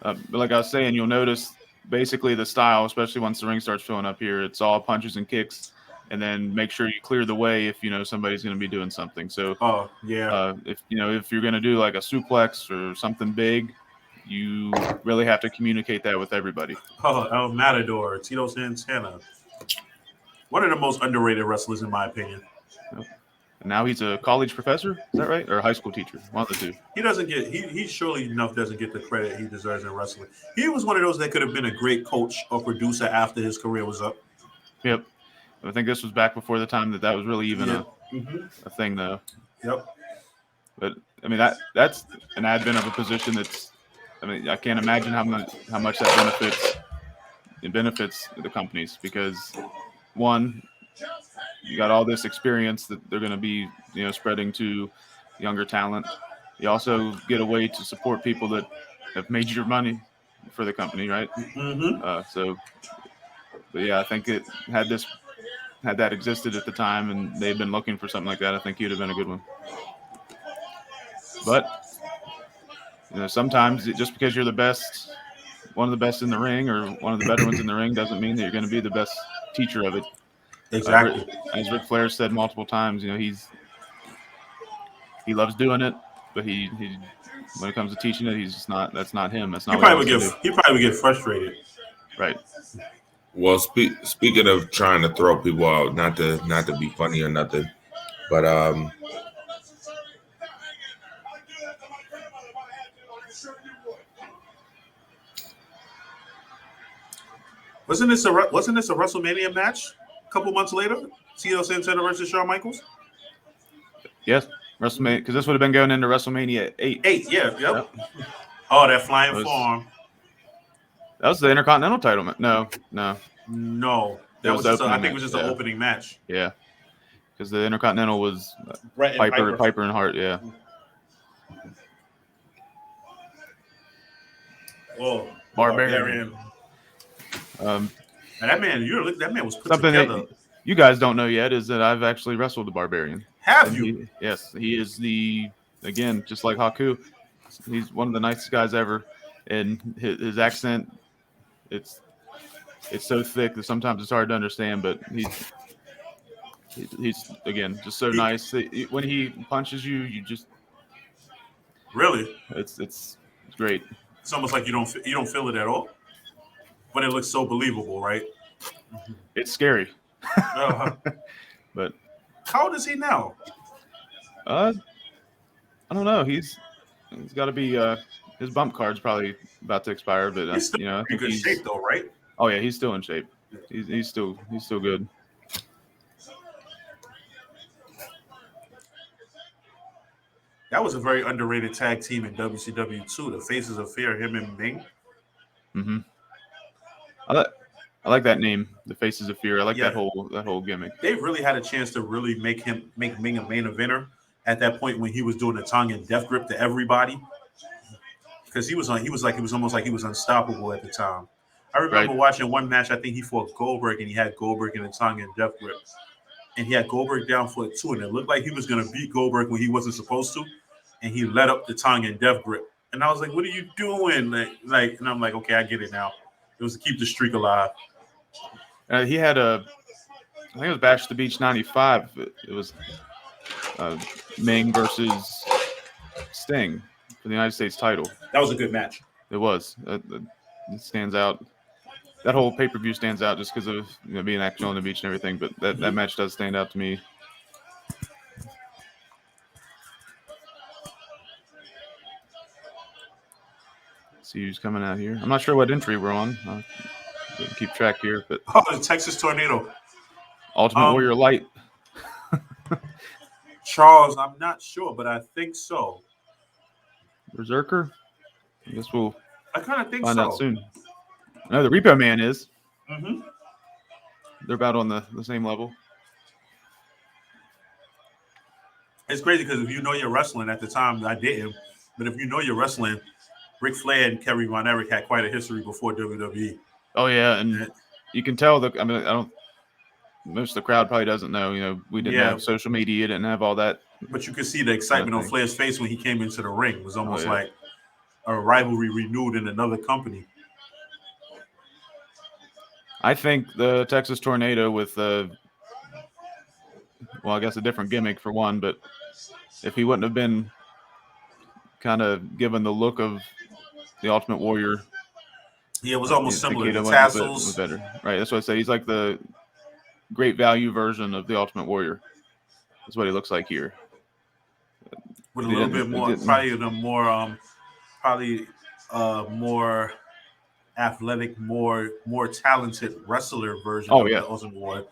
But like I was saying, you'll notice basically the style, especially once the ring starts filling up here, it's all punches and kicks, and then make sure you clear the way if you know somebody's going to be doing something. So, if you're going to do like a suplex or something big, you really have to communicate that with everybody. El Matador, Tito Santana, one of the most underrated wrestlers in my opinion. And now he's a college professor, is that right? Or a high school teacher, one of the two. He doesn't get he surely enough doesn't get the credit he deserves in wrestling. He was one of those that could have been a great coach or producer after his career was up. Yep. I think this was back before the time that was really even a thing, though. Yep. But I mean that's an advent of a position that's. I mean, I can't imagine how much that benefits the companies, because one, you got all this experience that they're going to be spreading to younger talent. You also get a way to support people that have made your money for the company, right? But yeah, I think it had that existed at the time, and they've been looking for something like that. I think he'd have been a good one. But sometimes just because you're the best, one of the best in the ring, or one of the better ones in the ring, doesn't mean that you're going to be the best teacher of it. Exactly. As Ric Flair said multiple times, he loves doing it, but he when it comes to teaching it, he's just not. That's not him. That's not. He probably would get frustrated. Right. Well, speaking of trying to throw people out, not to be funny or nothing, but Wasn't this a WrestleMania match a couple months later? Tito Santana versus Shawn Michaels? Yes, WrestleMania, because this would have been going into WrestleMania 8. Yep. Oh, that flying farm. That was the Intercontinental title. No. That was just I think it was just the opening match. Yeah, because the Intercontinental was Piper and Hart. Yeah. Oh, Barbarian. And that man was put something together. That you guys don't know yet is that I've actually wrestled the Barbarian. Have you? Yes, he is again, just like Haku, he's one of the nicest guys ever, and his accent, it's so thick that sometimes it's hard to understand, but he's again just so nice. When he punches you, you just really it's great. It's almost like you don't feel it at all. but it looks so believable, right? It's scary. But how old is he now? I don't know. He's got to be his bump card's probably about to expire, but He's still I in think good he's shape, though, right? Oh yeah, he's still in shape. He's still good. That was a very underrated tag team in WCW too. The Faces of Fear, him and Ming. Mm-hmm. I like that name, the Faces of Fear. I like Yeah. that whole gimmick. They really had a chance to really make Ming a main eventer at that point when he was doing the tongue and death grip to everybody. Because he was almost like he was unstoppable at the time. I remember watching one match. I think he fought Goldberg, and he had Goldberg in the tongue and death grip, and he had Goldberg down for it too. And it looked like he was going to beat Goldberg when he wasn't supposed to, and he let up the tongue and death grip. And I was like, "What are you doing?" And I'm like, "Okay, I get it now. It was to keep the streak alive." He had I think it was Bash at the Beach '95. It was Ming versus Sting for the United States title. That was a good match. It was. It stands out. That whole pay-per-view stands out just because of being actually on the beach and everything. But that match does stand out to me. See who's coming out here. I'm not sure what entry we're on. Didn't keep track here, but the Texas Tornado, Ultimate Warrior Light. Charles, I'm not sure, but I think so. Berserker. I guess we'll kind of think find out soon. No, the Repo Man is. Mm-hmm. They're about on the same level. It's crazy because if you know your wrestling at the time, I didn't, but if you know your wrestling, Ric Flair and Kerry Von Erich had quite a history before WWE. Oh yeah, and you can tell that. I mean, most of the crowd probably doesn't know. We didn't have social media, didn't have all that. But you could see the excitement on Flair's face when he came into the ring. It was almost like a rivalry renewed in another company. I think the Texas Tornado with I guess a different gimmick for one, but if he wouldn't have been kind of given the look of the Ultimate Warrior. Yeah, it was almost similar. The tassels was better. Right, that's what I say. He's like the great value version of the Ultimate Warrior. That's what he looks like here. With a little bit more, more athletic, more talented wrestler version of the Ultimate Warrior.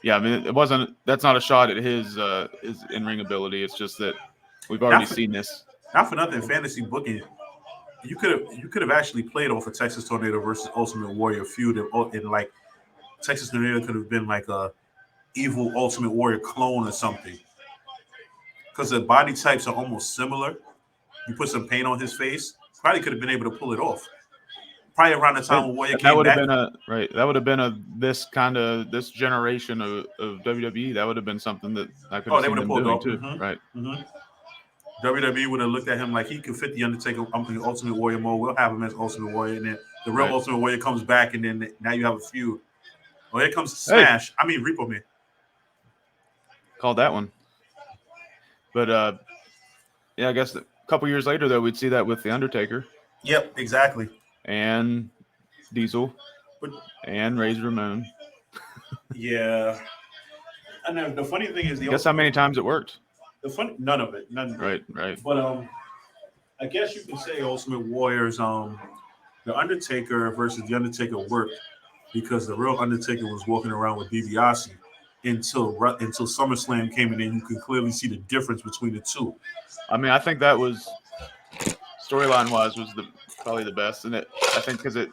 Yeah, I mean, that's not a shot at his in-ring ability. It's just that we've already seen this. Not for nothing, fantasy booking. You could have actually played off a Texas Tornado versus Ultimate Warrior feud, and like Texas Tornado could have been like a evil Ultimate Warrior clone or something. Because the body types are almost similar. You put some paint on his face, probably could have been able to pull it off. Probably around the time when Warrior came back. That would have been this generation of WWE. That would have been something that I could have seen them doing too. Mm-hmm. Right. Mm-hmm. WWE would have looked at him like he could fit the Undertaker Ultimate Warrior mode. We'll have him as Ultimate Warrior, and then the real Ultimate Warrior comes back, and then now you have a feud. Oh, here comes Smash. Hey. I mean Repo Man. Called that one. But I guess a couple years later though, we'd see that with the Undertaker. Yep, exactly. And Diesel, and Razor Ramon. Yeah. And the funny thing is, guess how many times it worked? None of it. Right. But I guess you can say Ultimate Warriors, the Undertaker versus the Undertaker worked because the real Undertaker was walking around with DiBiase until SummerSlam came in, and you could clearly see the difference between the two. I mean, I think that was storyline wise was probably the best, and I think because it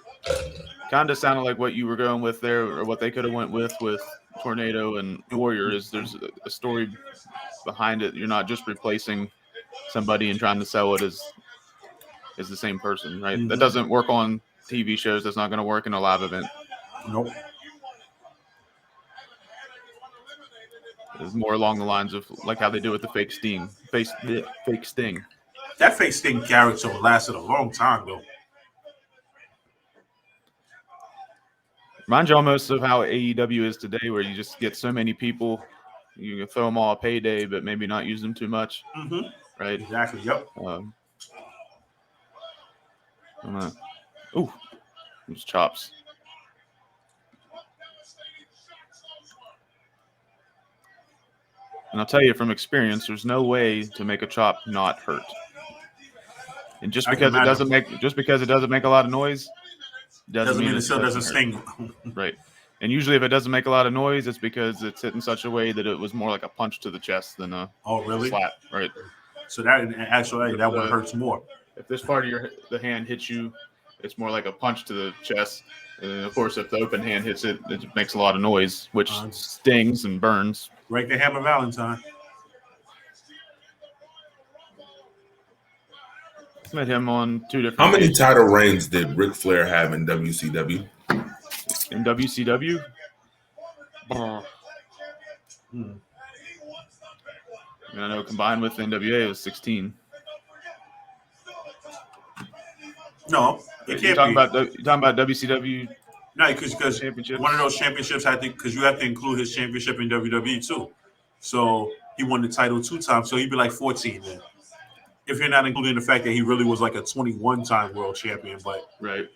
kind of sounded like what you were going with there, or what they could have went with Tornado and Warrior. Is there's a story behind it. You're not just replacing somebody and trying to sell it as the same person, right? Mm-hmm. That doesn't work on TV shows. That's not going to work in a live event. Nope. It's more along the lines of like how they do with the fake Sting. Fake Sting. That fake Sting character lasted a long time, though. Reminds you almost of how AEW is today, where you just get so many people, you can throw them all a payday, but maybe not use them too much. Mm-hmm. Right? Exactly. Yep. It was chops. And I'll tell you from experience, there's no way to make a chop not hurt. And just I can because it doesn't make a lot of noise, doesn't mean it still doesn't hurt. sting. Right. And usually if it doesn't make a lot of noise, it's because it's hit in such a way that it was more like a punch to the chest than a really? slap. Right. So that actually that one hurts more. If this part of the hand hits you, it's more like a punch to the chest. And of course, if the open hand hits it, it makes a lot of noise, which stings and burns. Break the hammer, Valentine. Met him on 2 different. How many title reigns did Ric Flair have in WCW? In WCW? I know combined with NWA it was 16. No, it You're can't talking be. about WCW? No, because championships? One of those championships because you have to include his championship in WWE too. So he won the title 2 times, so he'd be like 14 then. If you're not including the fact that he really was like a 21-time world champion, but right.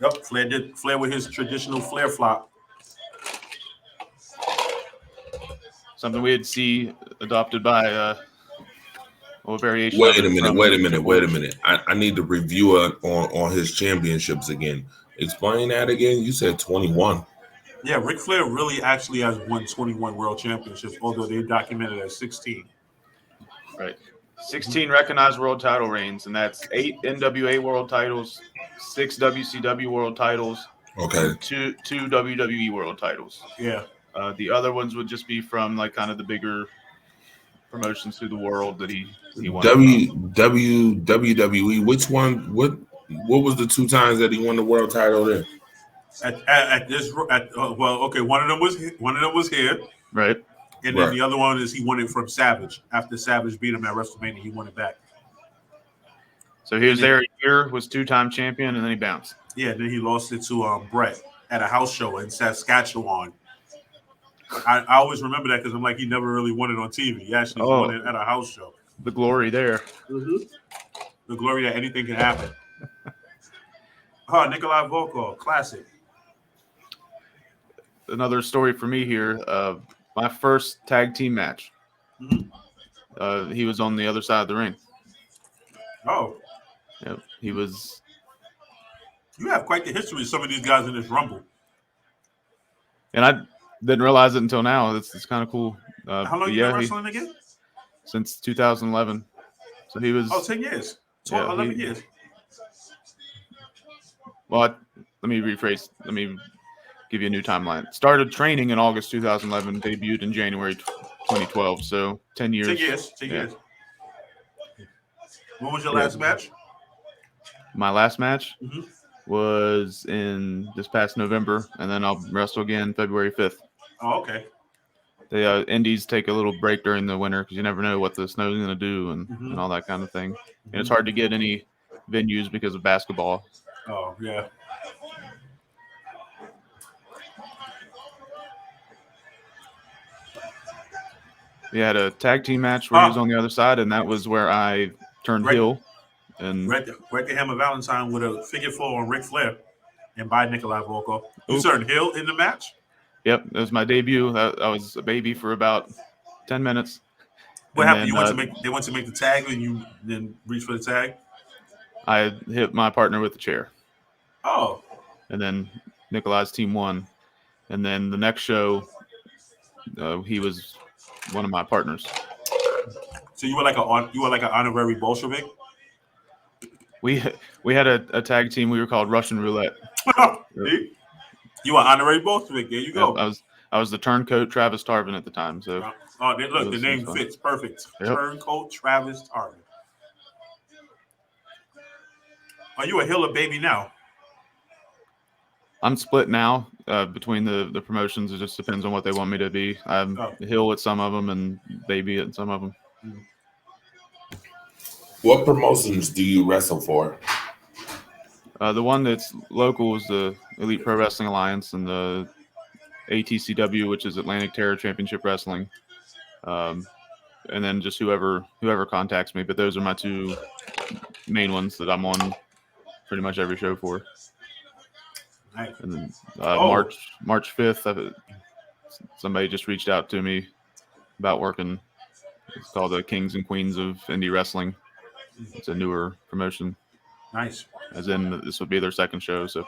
Yep, Flair with his traditional Flair flop. Something we'd see adopted by a variation. Wait a minute. I need to review on his championships again. Explain that again. You said 21. Yeah, Ric Flair really actually has won 21 world championships, although they're documented as 16. Right. 16 recognized world title reigns, and that's 8 NWA world titles, 6 WCW world titles, okay, two WWE world titles. Yeah. The other ones would just be from like kind of the bigger promotions through the world that he won. WWE. Which one? What was the 2 times that he won the world title there? One of them was here, right, and then the other one is he won it from Savage. After Savage beat him at WrestleMania, he won it back. So he was there a year, was 2-time champion, and then he bounced. Yeah, then he lost it to Brett at a house show in Saskatchewan. I always remember that because I'm like, he never really won it on TV. He actually won it at a house show. The glory there. Mm-hmm. The glory that anything can happen. Nikolai Volkov, classic. Another story for me here. My first tag team match. Mm-hmm. He was on the other side of the ring. Oh. Yep. He was. You have quite the history of some of these guys in this Rumble. And I didn't realize it until now. It's kind of cool. How long you been wrestling again? Since 2011. So he was. 10 years. 11 years. Well, let me rephrase. Let me give you a new timeline. Started training in August 2011, debuted in January 2012. So 10 years. 10 years. When was your last match? My last match was in this past November, and then I'll wrestle again February 5th. Oh, okay. The Indies take a little break during the winter because you never know what the snow's going to do and all that kind of thing. And it's hard to get any venues because of basketball. Oh, yeah. We had a tag team match where he was on the other side, and that was where I turned heel. And Break the Hammer Valentine with a figure 4 on Ric Flair and by Nikolai Volkov. You turned heel in the match? Yep, it was my debut. I was a baby for about 10 minutes. What happened? They went to make the tag, and you then reached for the tag? I hit my partner with the chair. Oh. And then Nikolai's team won. And then the next show, he was one of my partners. So you were like an honorary Bolshevik? We had a tag team. We were called Russian Roulette. You were honorary Bolshevik. There you go. I was the turncoat Travis Tarvin at the time. So look, the name fits perfect. Yep. Turncoat Travis Tarvin. Are you a heel or baby now? I'm split now between the promotions. It just depends on what they want me to be. I'm heel at some of them and baby at some of them. What promotions do you wrestle for? The one that's local is the Elite Pro Wrestling Alliance and the ATCW, which is Atlantic Terror Championship Wrestling. And then just whoever contacts me. But those are my two main ones that I'm on pretty much every show for. Nice. And then Oh. March 5th, somebody just reached out to me about working. It's called the Kings and Queens of Indie Wrestling. It's a newer promotion. Nice. As in, this would be their second show, so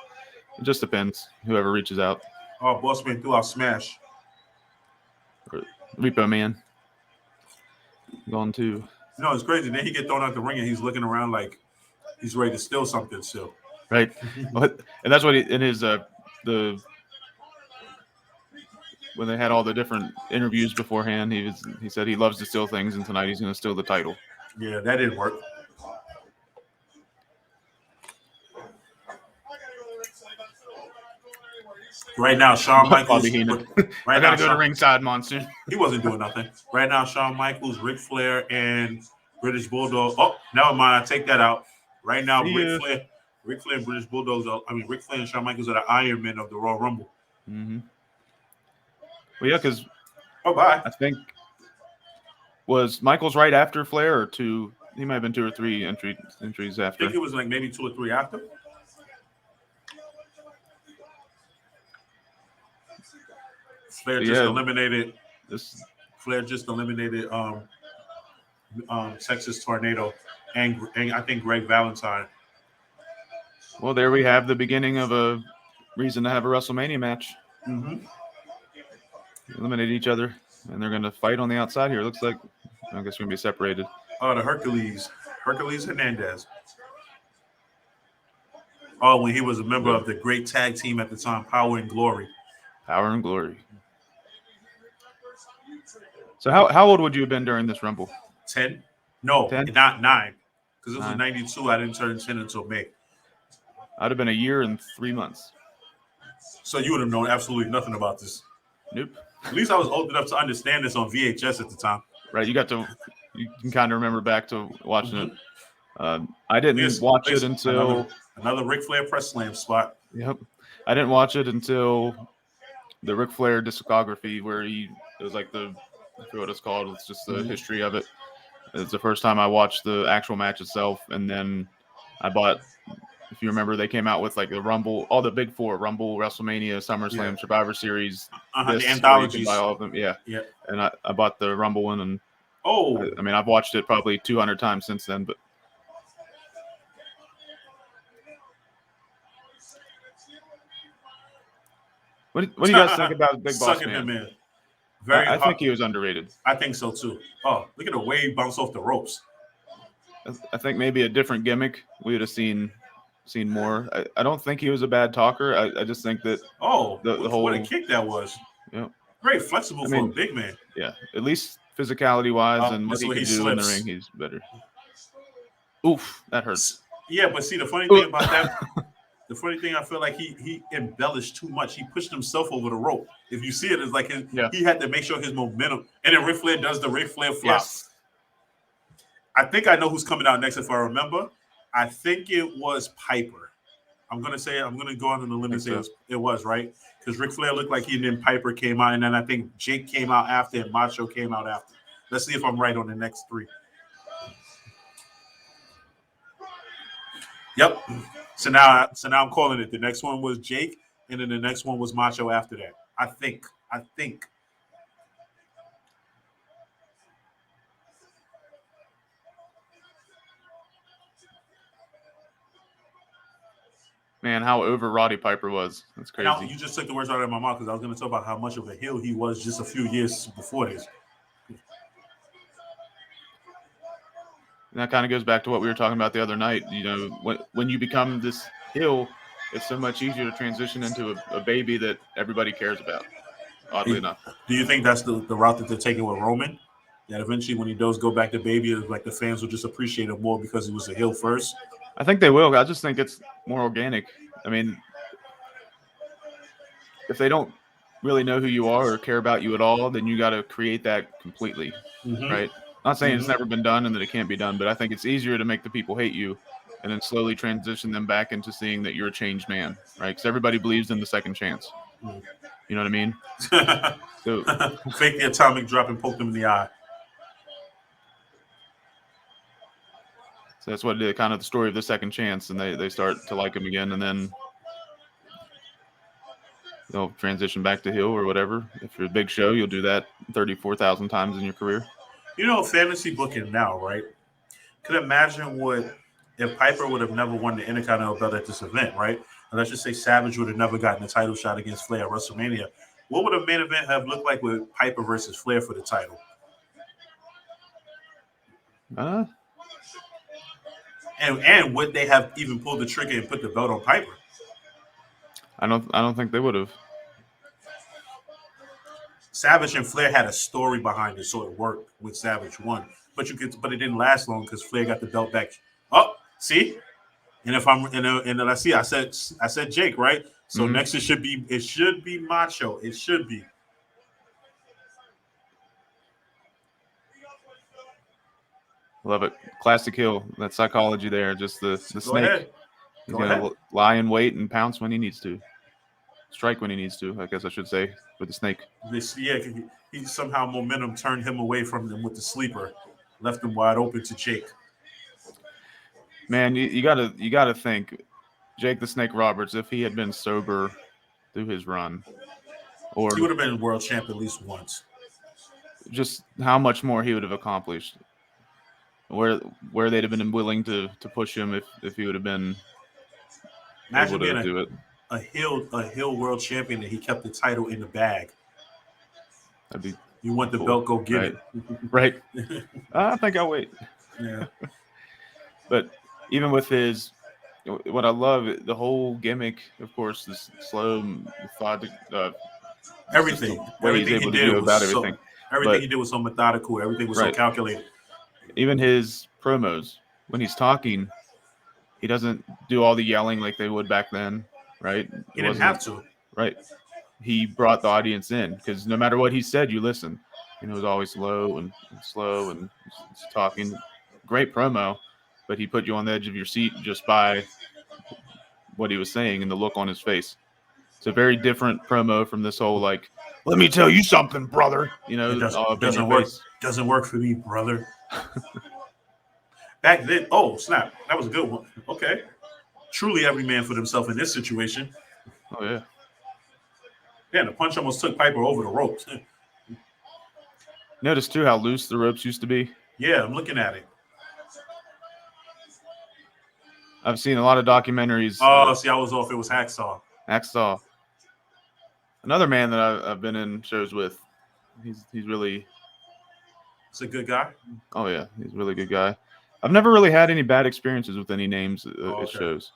it just depends. Whoever reaches out. Oh, Bossman threw out Smash. Repo Man. Gone too. You know, it's crazy. Then he get thrown out the ring and he's looking around like he's ready to steal something still. Right. And that's what in his when they had all the different interviews beforehand, he said he loves to steal things, and tonight he's going to steal the title. Yeah, that didn't work. Right now, Shawn Michaels. I gotta go to ringside, Monsoon. He wasn't doing nothing. Right now, Shawn Michaels, Ric Flair, and British Bulldog. Oh, never mind. I take that out. Right now, Ric Flair and British Bulldogs. Ric Flair and Shawn Michaels are the Iron Men of the Royal Rumble. Mm-hmm. Well, yeah, because bye. I think was Michaels right after Flair or two. He might have been 2 or 3 entries after. I think it was like maybe 2 or 3 after. Flair just eliminated Texas Tornado and I think Greg Valentine. Well, there we have the beginning of a reason to have a WrestleMania match. Mm-hmm. Eliminate each other, and they're going to fight on the outside here. It looks like, I guess, we're going to be separated. Oh, the Hercules Hernandez. Oh, when he was a member of the great tag team at the time, Power and Glory. Power and Glory. So how old would you have been during this Rumble? 10? No, 10? Not 9. Because this was 92. I didn't turn 10 until May. I'd have been a year and 3 months. So you would have known absolutely nothing about this. Nope. At least I was old enough to understand this on VHS at the time. Right. You can kind of remember back to watching it. I didn't watch it until another Ric Flair press slam spot. Yep. I didn't watch it until the Ric Flair discography where it was like I forget what it's called. It's just the history of it. It's the first time I watched the actual match itself. And then I bought, if you remember, they came out with like the Rumble, all the big 4, Rumble, WrestleMania, SummerSlam, Survivor Series. The anthologies. Buy all of them. Yeah. Yeah. And I bought the Rumble one. And I've watched it probably 200 times since then, but what do you guys think about Big Boss Man? Him in. I think he was underrated. I think so too. Oh, look at the way he bounced off the ropes. I think maybe a different gimmick we would have seen more. I don't think he was a bad talker. I just think that the whole what a kick that was. Yeah, very flexible for a big man. Yeah, at least physicality wise and what he can do in the ring, he's better. Oof, that hurts. Yeah, but see the funny thing about that. The funny thing, I feel like he embellished too much. He pushed himself over the rope. If you see it, it's like he had to make sure his momentum. And then Ric Flair does the Ric Flair flop. Yes. I think I know who's coming out next if I remember. I think it was Piper. I'm going to go on the limb and say it was, right? Because Ric Flair looked like he and then Piper came out. And then I think Jake came out after and Macho came out after. Let's see if I'm right on the next 3. Yep. So now I'm calling it. The next one was Jake, and then the next one was Macho after that. I think. Man, how over Roddy Piper was. That's crazy. Now, you just took the words out of my mouth because I was going to talk about how much of a heel he was just a few years before this. And that kind of goes back to what we were talking about the other night. You know, when you become this heel, it's so much easier to transition into a baby that everybody cares about, oddly enough. Do you think that's the route that they're taking with Roman? That eventually when he does go back to baby, it's like the fans will just appreciate him more because he was a heel first? I think they will. I just think it's more organic. I mean, if they don't really know who you are or care about you at all, then you got to create that completely, right? Not saying it's never been done and that it can't be done, but I think it's easier to make the people hate you and then slowly transition them back into seeing that you're a changed man, right? Because everybody believes in the second chance. You know what I mean? So, fake the atomic drop and poke them in the eye. So that's what kind of the story of the second chance, and they start to like him again, and then they'll transition back to heel or whatever. If you're a big show, you'll do that 34,000 times in your career. You know, fantasy booking now, right? Could imagine what if Piper would have never won the Intercontinental belt at this event, right? And let's just say Savage would have never gotten a title shot against Flair at WrestleMania. What would a main event have looked like with Piper versus Flair for the title? And would they have even pulled the trigger and put the belt on Piper? I don't think they would have. Savage and Flair had a story behind it, so it worked with Savage won. But it didn't last long because Flair got the belt back. Oh, see? And if I'm and I see, I said Jake, right? So next it should be Macho. It should be. Love it. Classic heel. That psychology there. Just the snake. Ahead. He's going to lie in wait and pounce when he needs to. Strike when he needs to, I guess I should say, with the snake. He somehow momentum turned him away from them with the sleeper. Left him wide open to Jake. Man, you gotta think, Jake the Snake Roberts, if he had been sober through his run, or he would have been world champ at least once. Just how much more he would have accomplished. Where they'd have been willing to push him if he would have been able to do it. A heel world champion and he kept the title in the bag. You want the belt, go get it. Right. I think I'll wait. Yeah. But even with what I love, the whole gimmick, of course, this slow, methodic, everything he's able to do about everything. Everything he did was so methodical. Everything was so calculated. Even his promos, when he's talking, he doesn't do all the yelling like they would back then, right? He didn't have to. Right. He brought the audience in because no matter what he said, you listen. It was always slow and talking. Great promo, but he put you on the edge of your seat just by what he was saying and the look on his face. It's a very different promo from this whole like, let me tell you something, brother. You know, it doesn't work. Doesn't work for me, brother. Back then, oh snap, that was a good one. Okay, truly every man for himself in this situation. Oh yeah. Yeah, the punch almost took Piper over the ropes. Notice too how loose the ropes used to be. Yeah, I'm looking at it. I've seen a lot of documentaries. Oh, see, I was off. It was Hacksaw. Hacksaw. Another man that I've been in shows with. He's really. It's a good guy. Oh yeah, he's a really good guy. I've never really had any bad experiences with any names at shows.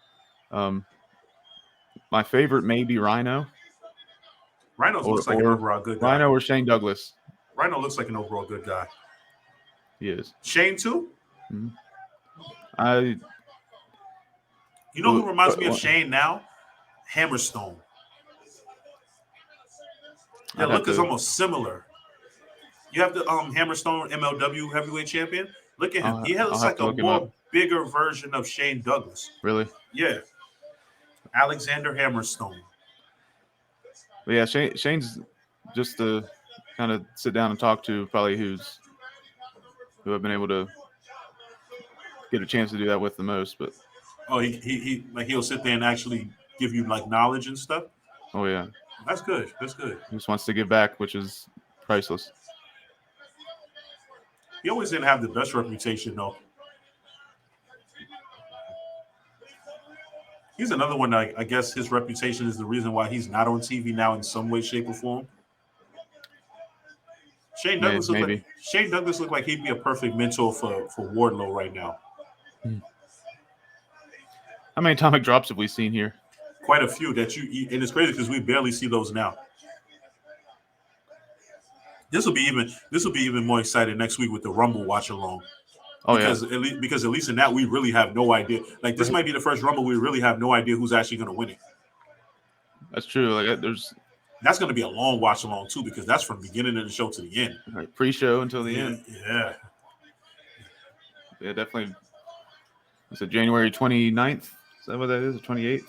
My favorite may be Rhino. Rhino looks like an overall good guy. Rhino or Shane Douglas. Rhino looks like an overall good guy. He is. Shane too? Mm-hmm. You know who reminds me of Shane now? Hammerstone. Their look is almost similar. You have the Hammerstone MLW heavyweight champion. Look at him. He looks like a more bigger version of Shane Douglas. Really? Yeah. Alexander Hammerstone. But yeah, Shane's just to kind of sit down and talk to probably who I've been able to get a chance to do that with the most. But he'll sit there and actually give you like knowledge and stuff. Oh yeah, that's good. That's good. He just wants to give back, which is priceless. He always didn't have the best reputation though. He's another one that I guess his reputation is the reason why he's not on TV now in some way, shape, or form. Shane Douglas looked like he'd be a perfect mentor for Wardlow right now. How many atomic drops have we seen here? Quite a few and it's crazy because we barely see those now. This will be even more exciting next week with the Rumble watch along. Because at least in that we really have no idea. Like this might be the first Rumble we really have no idea who's actually going to win it. That's true. Like that's going to be a long watch along too because that's from the beginning of the show to the end. Right, pre-show until the end. Yeah. Yeah, definitely. Is it January 29th? Is that what that is? The 28th?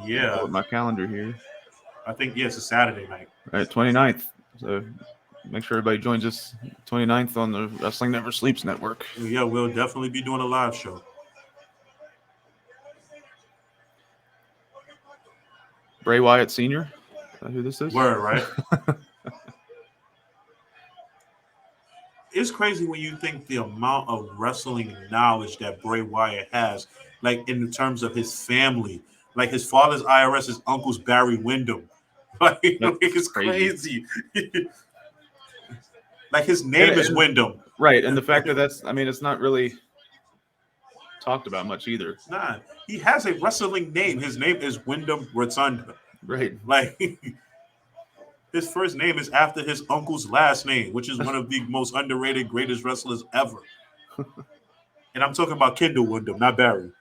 Yeah. I'll put my calendar here. I think it's a Saturday night. All right, 29th. So make sure everybody joins us 29th on the Wrestling Never Sleeps network. Yeah, we'll definitely be doing a live show. Bray Wyatt Sr.? Is that who this is? Word, right? It's crazy when you think the amount of wrestling knowledge that Bray Wyatt has, like in terms of his family. Like his father's IRS, his uncle's Barry Windham. Like it's crazy. Like his name is Windham. Right, and the fact that it's not really talked about much either. Nah, he has a wrestling name. His name is Wyndham Rotunda. Right. Like his first name is after his uncle's last name, which is one of the most underrated, greatest wrestlers ever. And I'm talking about Kendall Windham, not Barry.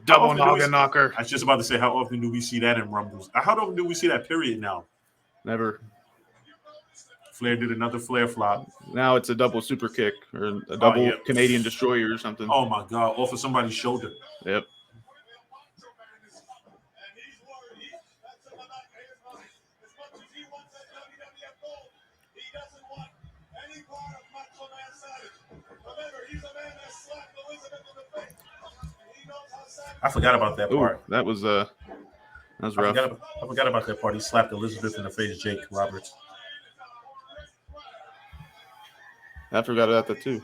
Double noggin knocker. I was just about to say, how often do we see that in Rumbles? How often do we see that period now? Never. Flair did another Flair flop. Now it's a double super kick or a double Canadian destroyer or something. Oh my God! Off of somebody's shoulder. Yep. I forgot about that part. Ooh, that was rough. I forgot about that part. He slapped Elizabeth in the face, Jake Roberts. I forgot about that too.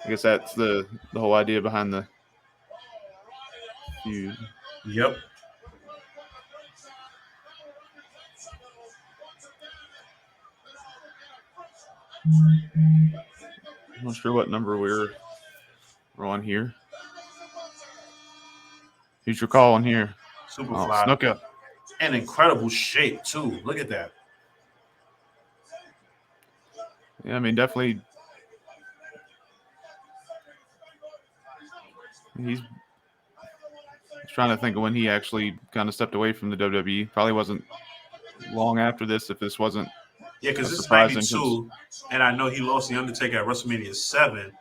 I guess that's the whole idea behind the feud. Yep. I'm not sure what number we're on here. Who's your call on here? Superfly. Snuka. And incredible shape too. Look at that. Yeah, I mean, definitely. He's trying to think of when he actually kind of stepped away from the WWE. Probably wasn't long after this, if this wasn't. Yeah, because this is 92, and I know he lost the Undertaker at WrestleMania 7.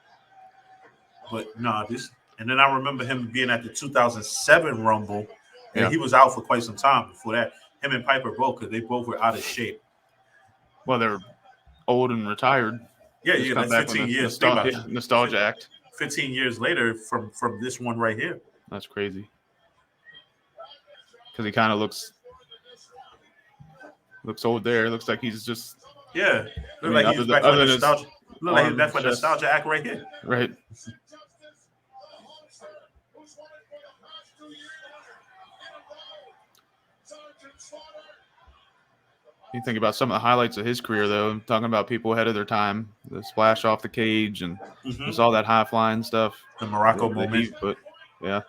But no, this. And then I remember him being at the 2007 Rumble, and he was out for quite some time before that. Him and Piper both, because they both were out of shape. Well, they're old and retired. Yeah, that's 15 years. Nostalgia act. 15 years later from this one right here. That's crazy. Because he kind of looks old there. Looks like he's just. Yeah. Look like he's back for nostalgia. Look like he's back for nostalgia act right here. Right. You think about some of the highlights of his career, though. I'm talking about people ahead of their time, the splash off the cage, and just all that high flying stuff. The Morocco moment. But yeah.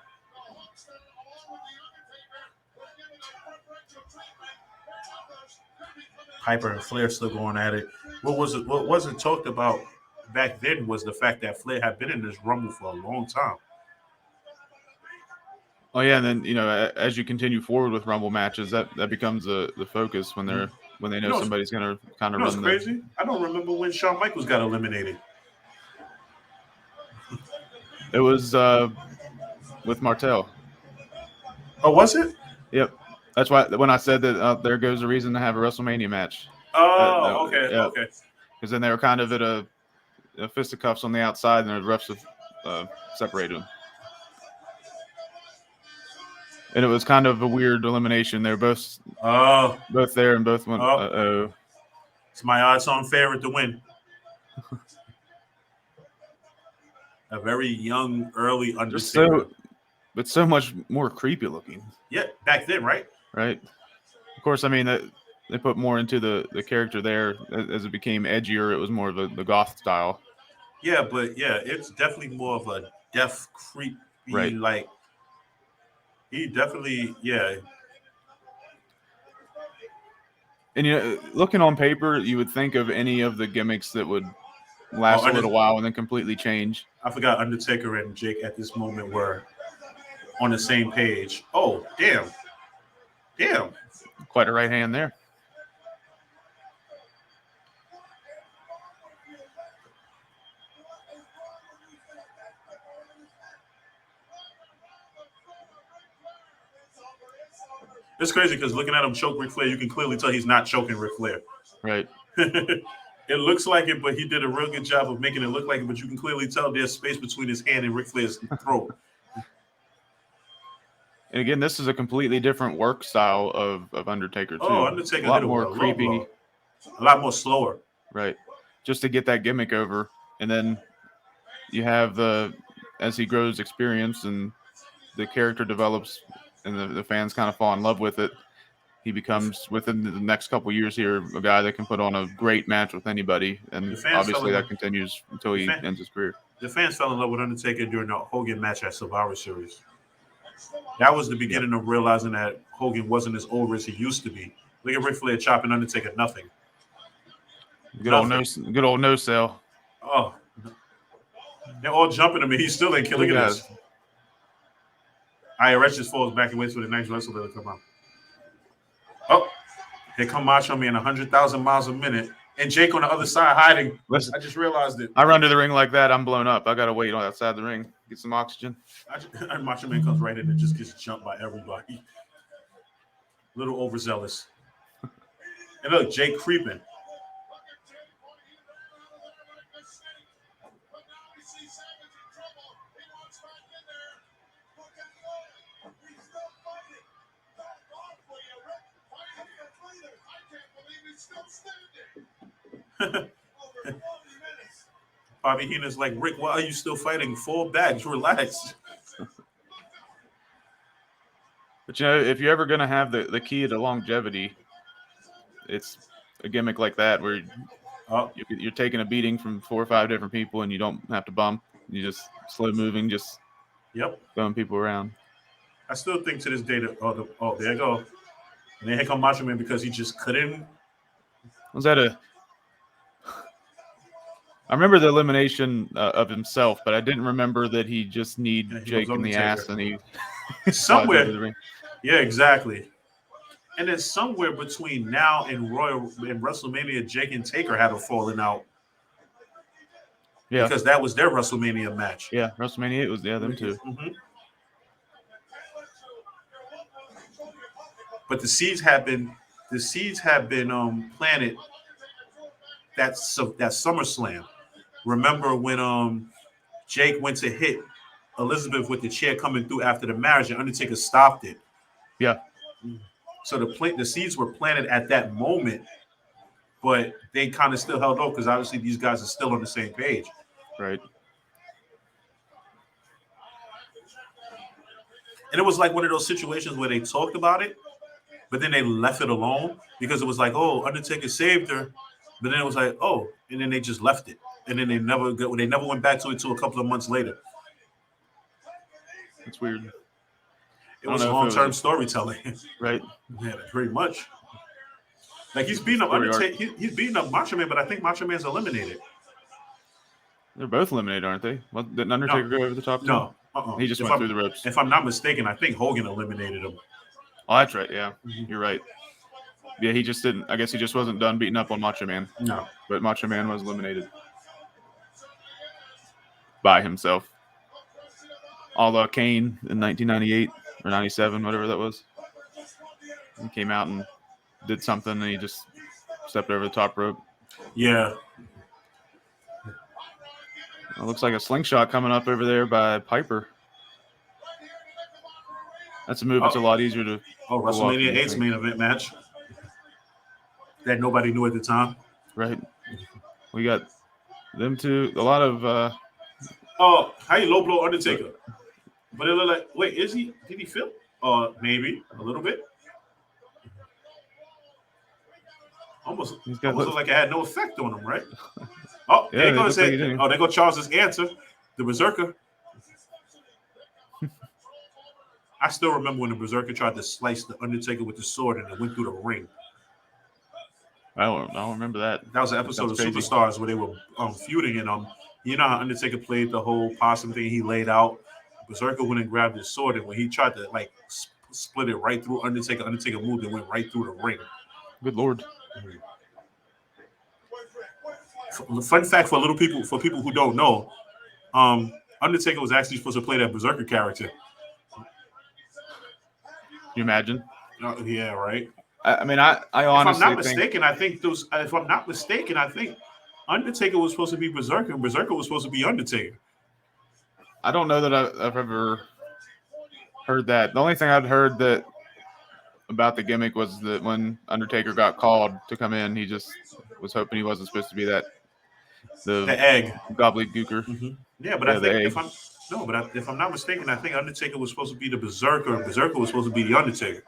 Piper and Flair still going at it. What wasn't talked about back then was the fact that Flair had been in this Rumble for a long time. Oh yeah, and then as you continue forward with Rumble matches, that becomes the focus when they know somebody's gonna kind of run. It's crazy. I don't remember when Shawn Michaels got eliminated. It was with Martel. Oh, was it? Yep. That's why when I said that, there goes a reason to have a WrestleMania match. Oh, okay, yeah. Okay. Because then they were kind of at a fisticuffs on the outside, and the refs separated them. And it was kind of a weird elimination. They were both there, and both went. It's my odds-on favorite to win. A very young, early Undertaker. But so much more creepy looking. Yeah, back then, right? Right. Of course, I mean they put more into the character there as it became edgier. It was more of the goth style. Yeah, but it's definitely more of a death creepy, right. Like he definitely, And looking on paper, you would think of any of the gimmicks that would last a little while and then completely change. I forgot Undertaker and Jake at this moment were on the same page. Oh, damn. Quite a right hand there. It's crazy because looking at him choke Ric Flair, you can clearly tell he's not choking Ric Flair. Right. It looks like it, but he did a real good job of making it look like it. But you can clearly tell there's space between his hand and Ric Flair's throat. And again, this is a completely different work style of Undertaker too. Oh, Undertaker a lot hit it more with a low creepy, blow. A lot more slower. right? Just to get that gimmick over, and then you have as he grows experience and the character develops, and the fans kind of fall in love with it. He becomes within the next couple years here a guy that can put on a great match with anybody, and The fans obviously fell in that continues until he ends his career. The fans fell in love with Undertaker during the Hogan match at Survivor Series. That was the beginning of realizing that Hogan wasn't as over as he used to be. Look at Ric Flair chopping Undertaker nothing. Good old no sell. Oh, they're all jumping him, and he's still in killing this. IRS just falls back and waits for the next wrestler to come out. Oh, here come Macho Man 100,000 miles a minute. And Jake on the other side hiding. Listen, I just realized it. I run to the ring like that, I'm blown up. I got to wait outside the ring, get some oxygen. And Macho Man comes right in and just gets jumped by everybody. Little overzealous. And look, Jake creeping. Bobby Heenan's like, Rick, why are you still fighting? 4 bags, relax. But if you're ever going to have the key to longevity, it's a gimmick like that where you're taking a beating from 4 or 5 different people and you don't have to bump. You just slow moving, just throwing people around. I still think to this day that there you go. And then here come Macho Man because he just couldn't. Was that I remember the elimination of himself, but I didn't remember that he just kneed Jake in the ass and he somewhere. Yeah, exactly. And then somewhere between now and WrestleMania, Jake and Taker had a falling out. Yeah, because that was their WrestleMania match. Yeah, WrestleMania 8 was them two. Mm-hmm. But the seeds have been planted. That's that SummerSlam. Remember when Jake went to hit Elizabeth with the chair coming through after the marriage, and Undertaker stopped it. Yeah. So the seeds were planted at that moment, but they kind of still held on because obviously these guys are still on the same page. Right. And it was like one of those situations where they talked about it, but then they left it alone because it was like, oh, Undertaker saved her. But then it was like, oh, and then they just left it. And then they never went back to it until a couple of months later. That's weird. It was long-term storytelling. Right. Yeah, pretty much. Like he's beating up Undertaker. He's beating up Macho Man, but I think Macho Man's eliminated. They're both eliminated, aren't they? Didn't Undertaker go over the top? No. He just went through the ropes. If I'm not mistaken, I think Hogan eliminated him. Oh, that's right. Yeah, You're right. Yeah, he just didn't. I guess he just wasn't done beating up on Macho Man. No. But Macho Man was eliminated by himself. Although Kane in 1998 or 97, whatever that was, he came out and did something, and he just stepped over the top rope. Yeah. It looks like a slingshot coming up over there by Piper. That's a move that's a lot easier to. Oh, WrestleMania 8's main event match that nobody knew at the time. Right. We got them two. A lot of. Oh, how you low blow Undertaker? But it looked like, wait, is he? Did he feel? Maybe a little bit. Almost looked like it had no effect on him, right? Oh, yeah, there go Charles's answer, the Berserker. I still remember when the Berserker tried to slice the Undertaker with the sword and it went through the ring. I don't remember that. That was an episode of Superstars where they were feuding, and you know how Undertaker played the whole possum thing he laid out. Berserker went and grabbed his sword, and when he tried to like split it right through Undertaker moved and went right through the ring. Good Lord. Fun fact for people who don't know, Undertaker was actually supposed to play that Berserker character. Can you imagine? Yeah, right. I mean, I honestly if I'm not mistaken, I think Undertaker was supposed to be Berserker, and Berserker was supposed to be Undertaker. I don't know that I've ever heard that. The only thing I'd heard that about the gimmick was that when Undertaker got called to come in, he just was hoping he wasn't supposed to be the egg. gobbledygooker. Mm-hmm. Yeah, but Yeah, I the think egg. if I'm not mistaken, I think Undertaker was supposed to be the Berserker. Berserker was supposed to be the Undertaker.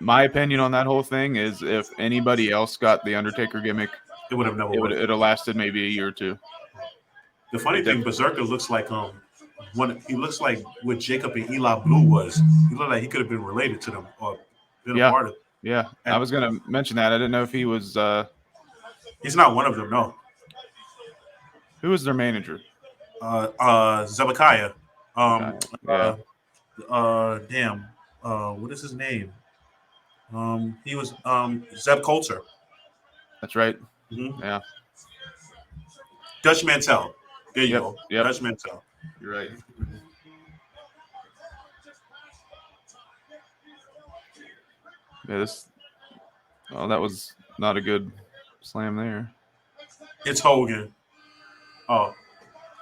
My opinion on that whole thing is if anybody else got the Undertaker gimmick, It would have never worked. It'd have lasted maybe a year or two. The funny thing, Berserker looks like he looks like what Jacob and Eli Blue was. He looked like he could have been related to them or been a part of. Yeah, I was gonna mention that. I didn't know if he was. He's not one of them. No. Who was their manager? Zebekiah. Yeah. What is his name? He was Zeb Coulter. That's right. Mm-hmm. Yeah. Dutch Mantel. There you go. Yep. Dutch Mantel. You're right. Yeah, that was not a good slam there. It's Hogan. Oh,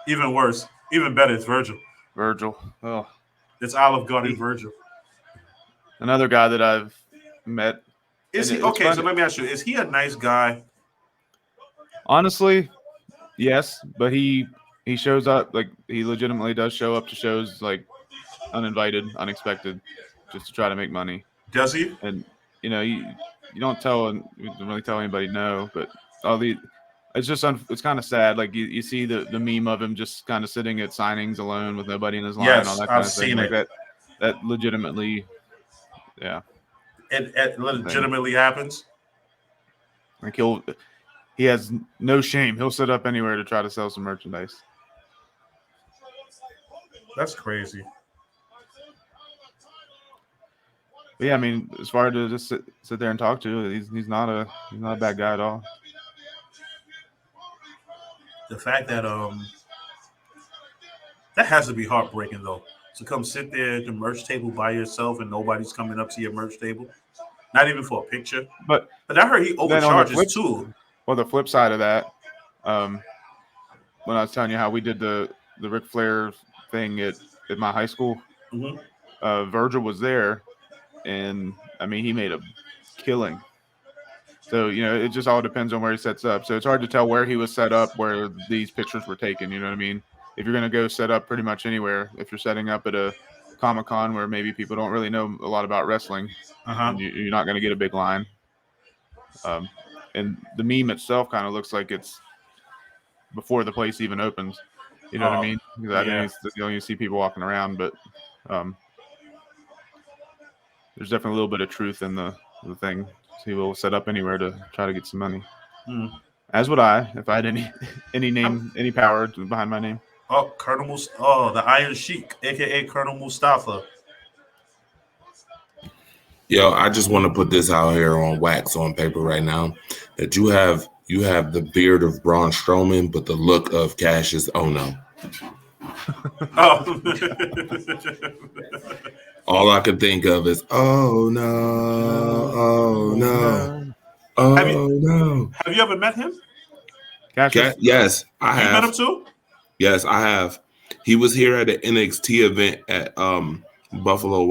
even worse. Even better, it's Virgil. Oh. It's Olive Garden Virgil. Another guy that I've met. Is he okay? So let me ask you: is he a nice guy? Honestly, yes, but he shows up, like he legitimately does show up to shows like uninvited, unexpected, just to try to make money. Does he? And you don't really tell anybody no, but it's just it's kind of sad. Like you see the meme of him just kind of sitting at signings alone with nobody in his line. Yes, all that kind I've of thing. seen like it. That legitimately, yeah. It legitimately happens. Like he has no shame. He'll sit up anywhere to try to sell some merchandise. That's crazy. But yeah, I mean, as far to just sit there and talk to, he's not a bad guy at all. The fact that that has to be heartbreaking though, to come sit there at the merch table by yourself and nobody's coming up to your merch table, not even for a picture. But I heard he overcharges too. Well, the flip side of that, when I was telling you how we did the Ric Flair thing at my high school, mm-hmm. Virgil was there, and I mean he made a killing. So it just all depends on where he sets up. So it's hard to tell where he was set up, where these pictures were taken. You know what I mean? If you're gonna go set up pretty much anywhere, if you're setting up at a Comic-Con where maybe people don't really know a lot about wrestling, and you're not gonna get a big line. And the meme itself kind of looks like it's before the place even opens. You know what I mean? Because I think you only see people walking around, but there's definitely a little bit of truth in the thing. So he will set up anywhere to try to get some money. As would I, if I had any power behind my name. Oh, the Iron Sheik, aka Colonel Mustafa. Yo, I just want to put this out here on wax on paper right now that you have the beard of Braun Strowman, but the look of Cassius Ohno. Oh. All I could think of is, oh no. Have you ever met him? Cassius? Yes, I have. You met him too? Yes, I have. He was here at an NXT event at Buffalo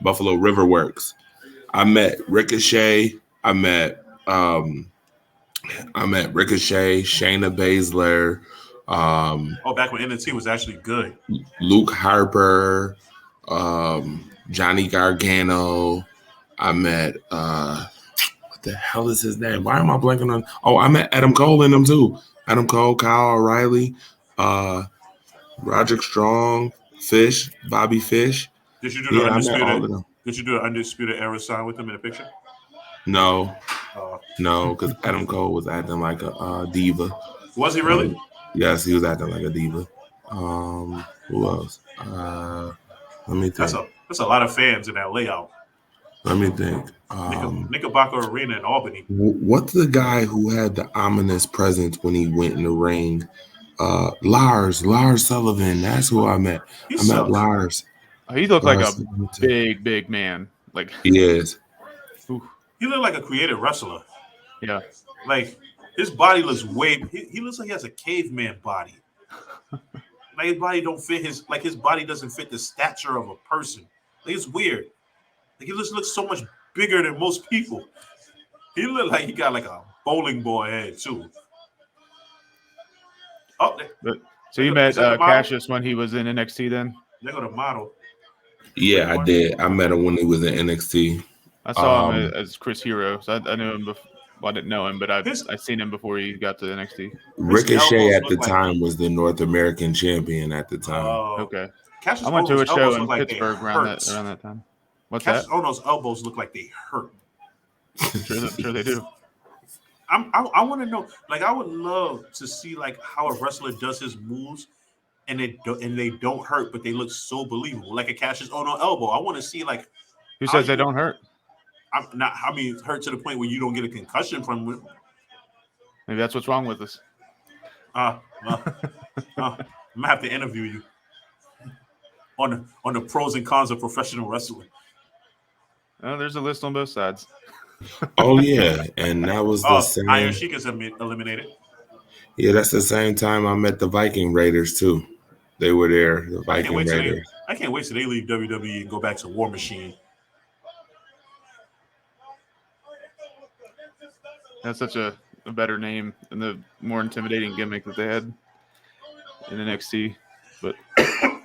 Buffalo Riverworks. I met Ricochet. I met Ricochet, Shayna Baszler. Back when NXT was actually good. Luke Harper, Johnny Gargano. I met what the hell is his name? Why am I blanking on? Oh, I met Adam Cole in them too. Adam Cole, Kyle O'Reilly, Roderick Strong, Fish, Bobby Fish. Did you do the undisputed? Did you do an undisputed era sign with him in the picture? No, because Adam Cole was acting like a diva. Was he really? Yes, he was acting like a diva. Who else? Let me think. That's a lot of fans in that layout. Let me think. Knickerbocker Arena in Albany. What's the guy who had the ominous presence when he went in the ring? Lars Sullivan. That's who I met. I met Lars. He looked like a big man. Like he is. He looked like a creative wrestler. Yeah. Like his body looks he looks like he has a caveman body. Like his body don't fit his body doesn't fit the stature of a person. Like it's weird. Like he just looks so much bigger than most people. He look like he got like a bowling ball head too. Oh, So you met Cassius when he was in NXT then? They got a model. Yeah, I did. I met him when he was in NXT. I saw him as Chris Hero, so I knew him before. Well, I didn't know him, but I seen him before he got to NXT. Ricochet at the time was the North American champion at the time. Okay. Cassius I went to a show in like Pittsburgh around that time. What's Cassius that? Ohno's elbows look like they hurt. Sure they do. I want to know, like, I would love to see like how a wrestler does his moves and they don't hurt, but they look so believable, like a Cassius Ohno elbow. I want to see like who says they don't hurt. I'm not. I mean, hurt to the point where you don't get a concussion from it. Maybe that's what's wrong with us. I'm gonna have to interview you on the pros and cons of professional wrestling. Oh, there's a list on both sides. Oh yeah, and that was the same. Iron Sheik is eliminated. Yeah, that's the same time I met the Viking Raiders too. They were there, the Viking Raiders. I can't wait till they leave WWE and go back to War Machine. That's such a better name and the more intimidating gimmick that they had in NXT. But I'm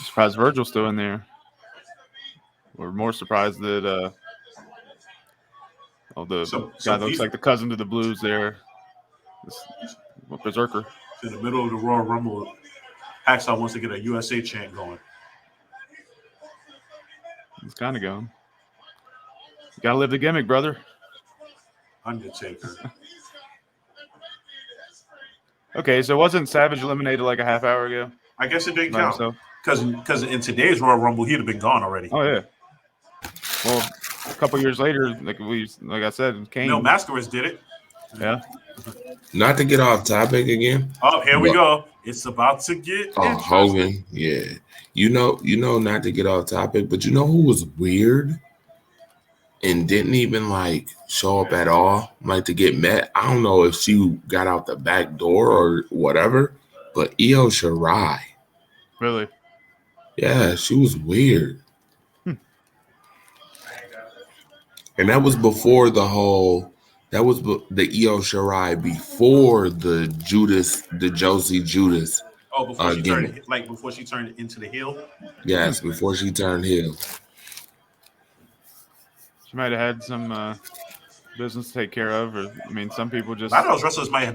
surprised Virgil's still in there. We're more surprised that the guy that looks like the cousin to the Blues there, this Berserker. In the middle of the Royal Rumble, Hacksaw wants to get a USA chant going. It's kind of going. You gotta live the gimmick, brother. Undertaker. Okay, so wasn't Savage eliminated like a half hour ago? I guess it didn't count. Because in today's Royal Rumble, he'd have been gone already. Oh, yeah. Well, a couple years later, like I said, Kane. No, Mascaras did it. Yeah. Not to get off topic again. Oh, here we go. It's about to get Hogan. Yeah. You know, not to get off topic, but you know who was weird and didn't even like show up at all, like to get met? I don't know if she got out the back door or whatever, but Io Shirai. Really? Yeah, she was weird. And that was before the Io Shirai before the Josie Judas. Oh, before she turned into the heel? Yes, before she turned heel. She might have had some business to take care of, or I mean, some people just. A lot of those wrestlers might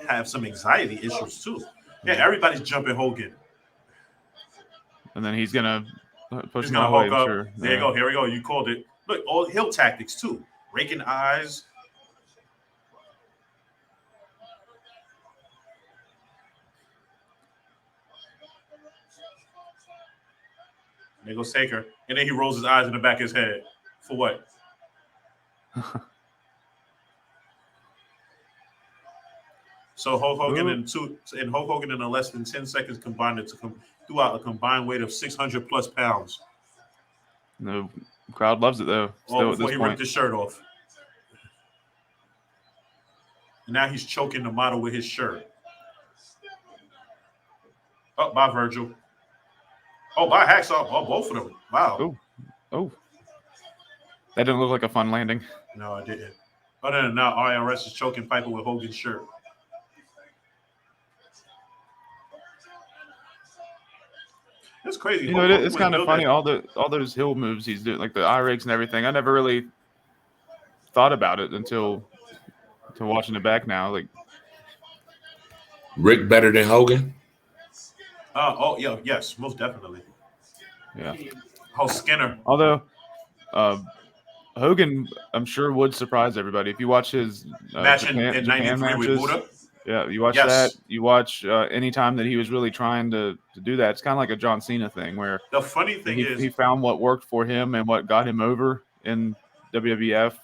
have some anxiety issues too. Yeah, everybody's jumping Hogan. And then he's gonna push him away. Sure. There you go. Here we go. You called it. Look, all heel tactics too. Raking eyes. There goes Taker. And then he rolls his eyes in the back of his head. For what? So Hulk Hogan in less than 10 seconds combined threw out a combined weight of 600 plus pounds. The crowd loves it though. All before he ripped his shirt off. And now he's choking the model with his shirt. Oh, by Virgil. Oh, by Hacksaw. Oh, both of them. Wow. Oh. That didn't look like a fun landing. No, it didn't. Other than now, IRS is choking Piper with Hogan's shirt. It's crazy. You know, it's kind of funny. All those heel moves he's doing, like the eye rigs and everything. I never really thought about it until watching it back now. Like Rick better than Hogan? Yes, most definitely. Yeah. Oh, Skinner. Although Hogan, I'm sure, would surprise everybody if you watch his match in Japan 93 matches. with Buddha. Yeah, you watch that. You watch any time that he was really trying to do that. It's kind of like a John Cena thing where the funny thing is he found what worked for him and what got him over in WWF.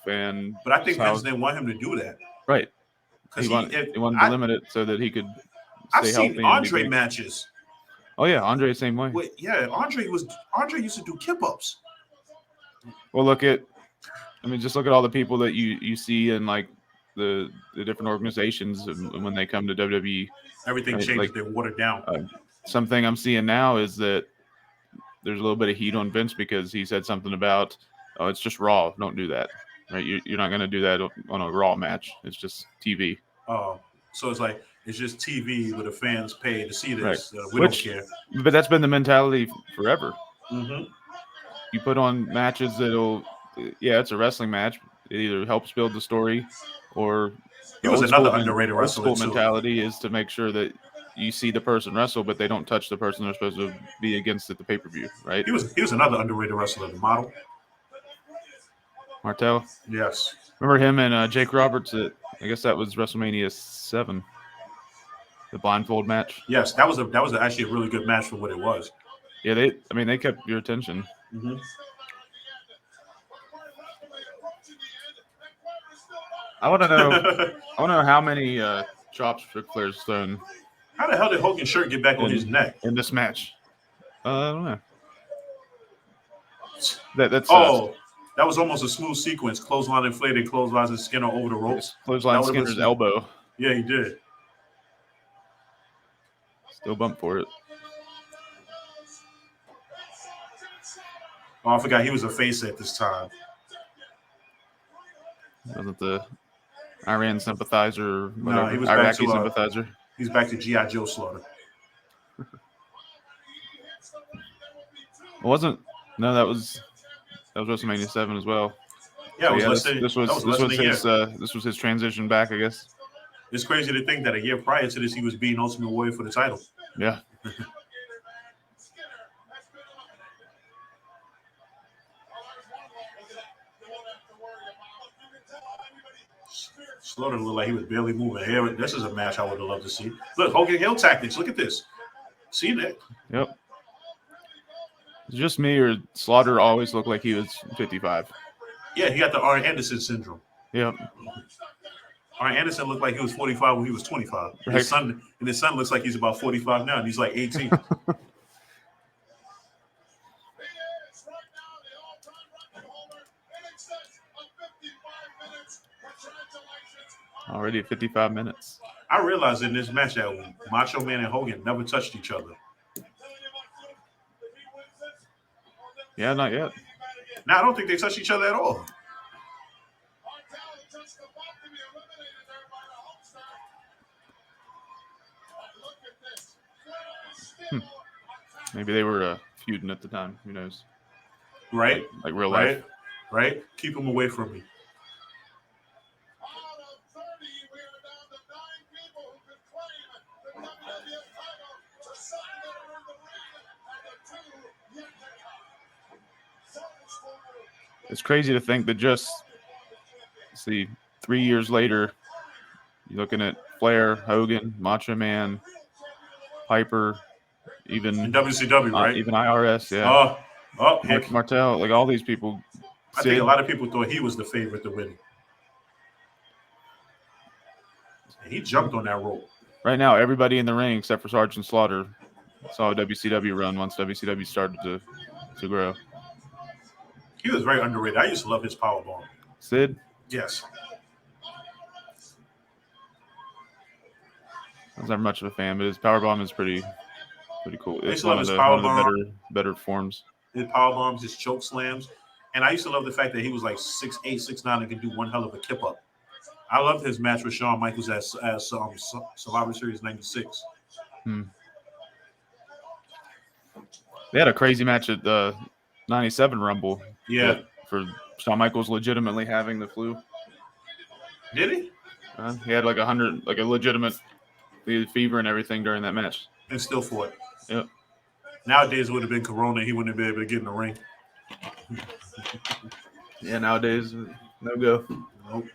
But I think Vince didn't want him to do that. Right. He wanted to limit it so that he could stay healthy. I've seen Andre matches. Oh yeah, Andre same way. Andre used to do kip-ups. Well, just look at all the people that you see in like the different organizations when they come to WWE. Everything Right, changes. like, They're watered down. Something I'm seeing now is that there's a little bit of heat on Vince because he said something about, oh, it's just Raw. Don't do that. Right? You're not going to do that on a Raw match. It's just TV. So it's like it's just TV where the fans pay to see this. Right. We don't care. But that's been the mentality forever. Mm-hmm. You put on matches that'll, it's a wrestling match. It either helps build the story, or He was another underrated wrestler old school too. mentality is to make sure that you see the person wrestle, but they don't touch the person they're supposed to be against at the pay-per-view, right? He was another underrated wrestler. The model. Martel. Yes. Remember him and Jake Roberts at, I guess that was WrestleMania 7, the blindfold match. Yes, that was actually a really good match for what it was. Yeah, they kept your attention. Mm-hmm. I want to know how many chops Ric Flair's thrown. How the hell did Hogan's shirt get back on his neck in this match? I don't know. That's that was almost a smooth sequence. Clothesline inflated, clothesline and Skinner over the ropes. Clothesline Skinner's elbow. Yeah, he did. Still bumped for it. Oh, I forgot he was a face at this time. Wasn't the Iran sympathizer or whatever? No, he was Iraqi back to, sympathizer. He's back to G.I. Joe Slaughter. That was WrestleMania 7 as well. Yeah, this was his transition back, I guess. It's crazy to think that a year prior to this, he was beating Ultimate Warrior for the title. Yeah. Slaughter looked like he was barely moving. Here, this is a match I would have loved to see. Look, Hogan heel tactics. Look at this. See that? Yep. It's just me or Slaughter always looked like he was 55. Yeah, he got the Arn Anderson syndrome. Yep. Arn Anderson looked like he was 45 when he was 25. Right. His son looks like he's about 45 now, and he's like 18. Already at 55 minutes. I realized in this match that Macho Man and Hogan never touched each other. Yeah, not yet. No, I don't think they touched each other at all. Maybe they were feuding at the time. Who knows? Right? Like real life. Right? Keep them away from me. It's crazy to think that just 3 years later, you're looking at Flair, Hogan, Macho Man, Piper, even in WCW, right? Even IRS, yeah. Martel, like all these people. I think a lot of people thought he was the favorite to win. And he jumped on that rope. Right now, everybody in the ring except for Sergeant Slaughter saw a WCW run once WCW started to grow. He was very underrated. I used to love his powerbomb. Sid? Yes. I was never much of a fan, but his powerbomb is pretty cool. It's one of the better forms. His powerbombs, his choke slams. And I used to love the fact that he was like 6'8", 6'9", and could do one hell of a kip up. I loved his match with Shawn Michaels as Survivor Series 96. They had a crazy match at the 97 Rumble. Yeah. For Shawn Michaels legitimately having the flu. Did he? He had like a legitimate fever and everything during that match. And still fought. Yep. Nowadays it would have been Corona. He wouldn't have been able to get in the ring. Yeah, nowadays, no go. Nope.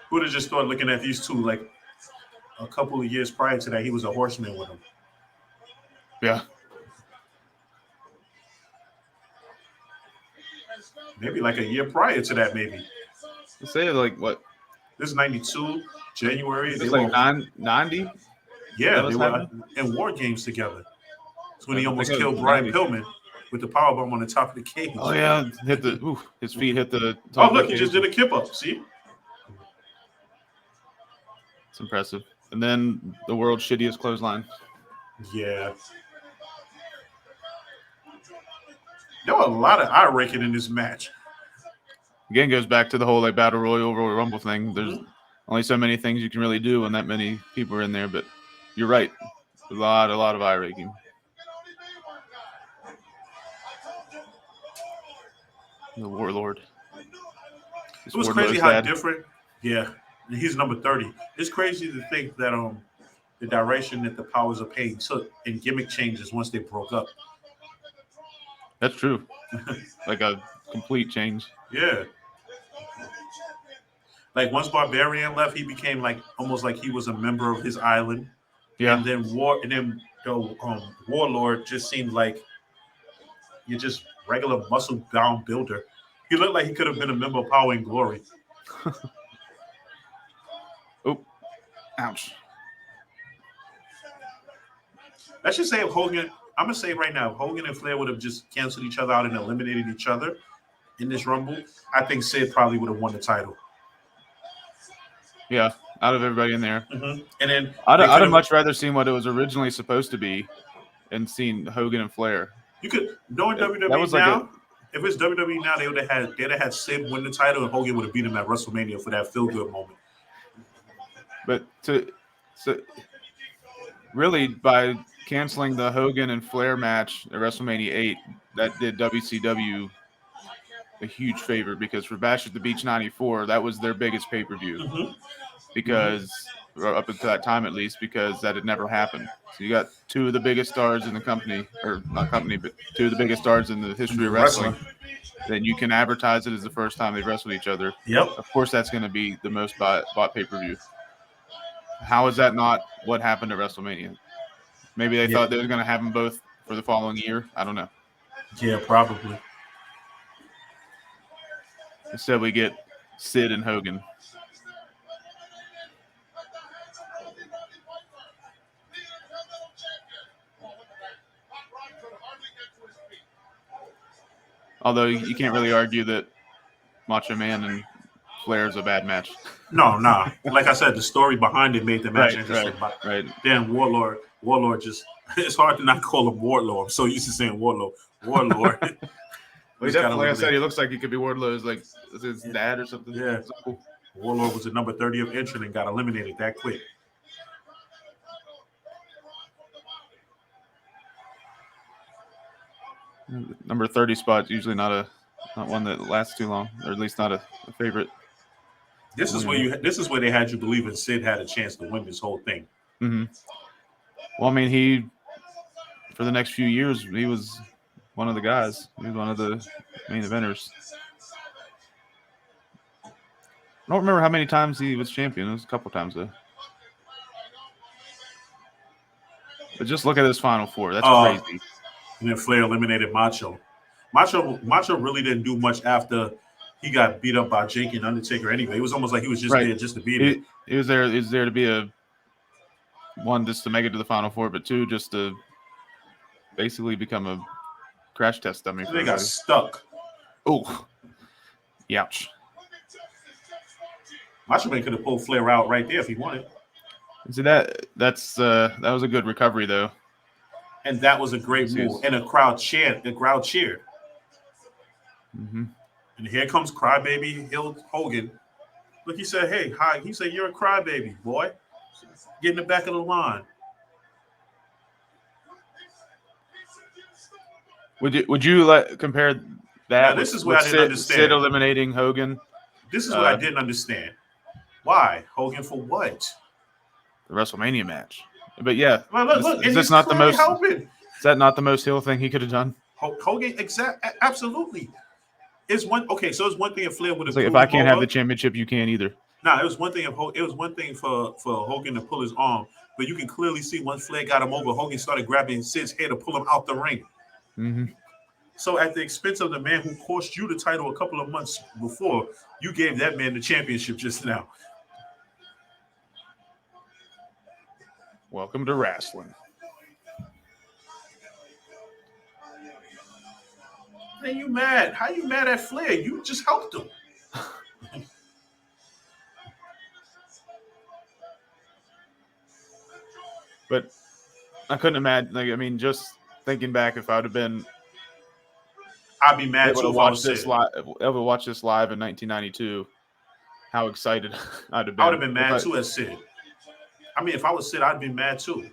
Who would have just thought looking at these two, like a couple of years prior to that, he was a horseman with him. Yeah. Maybe like a year prior to that, maybe. Let's say like what? This is 92, January. It's like 90? Yeah, they were in War Games together. That's when he almost killed Brian Pillman. with the power bomb on the top of the cage. Oh yeah, his feet hit the Oh, top look, of the he just cage. did a kip up. See? It's impressive. And then the world's shittiest clothesline. Yeah. There were a lot of eye raking in this match. Again, goes back to the whole like battle royal, Royal Rumble thing. There's only so many things you can really do when that many people are in there. But you're right, a lot of eye raking. The Warlord. It was crazy how different. Yeah, he's number 30. It's crazy to think that the direction that the Powers of Pain took in gimmick changes once they broke up. That's true. Like a complete change. Yeah. Like once Barbarian left, he became like almost like he was a member of his island. Yeah. And then the Warlord just seemed like you're just regular muscle bound builder. He looked like he could have been a member of Power and Glory. Oh, ouch. Let's just say if Hogan, I'm gonna say right now, if Hogan and Flair would have just canceled each other out and eliminated each other in this Rumble, I think Sid probably would have won the title. Yeah, out of everybody in there. Mm-hmm. And then I'd have much rather seen what it was originally supposed to be and seen Hogan and Flair. You could knowing WWE that was now. If it's WWE now, they'd have had Sid win the title and Hogan would have beat him at WrestleMania for that feel good moment. But so really by canceling the Hogan and Flair match at WrestleMania 8, that did WCW a huge favor because for Bash at the Beach 94, that was their biggest pay-per-view because up until that time at least, because that had never happened. So you got two of the biggest stars in the company, or not company, but two of the biggest stars in the history of wrestling. Then you can advertise it as the first time they've wrestled each other. Yep. Of course, that's going to be the most bought pay-per-view. How is that not what happened at WrestleMania? Maybe they thought they were going to have them both for the following year. I don't know. Yeah, probably. Instead, we get Sid and Hogan. Although you can't really argue that Macho Man and Flair is a bad match. No. Like I said, the story behind it made the match interesting. Right. Then Warlord just, it's hard to not call him Warlord. I'm so used to saying Warlord. Well, he definitely, like I said, he looks like he could be Wardlow's, like his dad or something. Yeah. So cool. Warlord was the number 30th entrant and got eliminated that quick. Number 30 spot usually not one that lasts too long, or at least not a favorite. This is where they had you believing Sid had a chance to win this whole thing. Mm-hmm. Well, I mean, for the next few years, he was one of the guys. He was one of the main eventers. I don't remember how many times he was champion. It was a couple times though. But just look at his Final Four. That's crazy. And then Flair eliminated Macho. Macho really didn't do much after he got beat up by Jake and Undertaker anyway. It was almost like he was just there just to be there. He was there to be just to make it to the Final Four, but two, just to basically become a crash test dummy. They got stuck. Oh, ouch. Macho Man could have pulled Flair out right there if he wanted. See that was a good recovery though. And that was a great move. And the crowd cheered. Mm-hmm. And here comes Crybaby Hogan. Look, he said, "Hey, hi." He said, "You're a crybaby, boy. Get in the back of the line." Would you compare that? Now, this is what I didn't understand. Sid eliminating Hogan. This is what I didn't understand. Why Hogan for what? The WrestleMania match. But yeah, well, look, is this not the most? Is that not the most heel thing he could have done? Hogan, absolutely. It's one. Okay, so it's one thing if Flair would have. Like if I can't have the championship, you can't either. Nah, it was one thing. It was one thing for Hogan to pull his arm, but you can clearly see once Flair got him over, Hogan started grabbing Sid's hair to pull him out the ring. Mm-hmm. So at the expense of the man who cost you the title a couple of months before, you gave that man the championship just now. Welcome to wrestling. Then you mad? How you mad at Flair? You just helped him. But I couldn't imagine. Like, I mean, just thinking back, if I would have been I'd be mad able too to if I watch was this Sid. able to watch this live in 1992, how excited I'd have been. I would have been mad too as Sid. I mean, if I was Sid, I'd be mad too.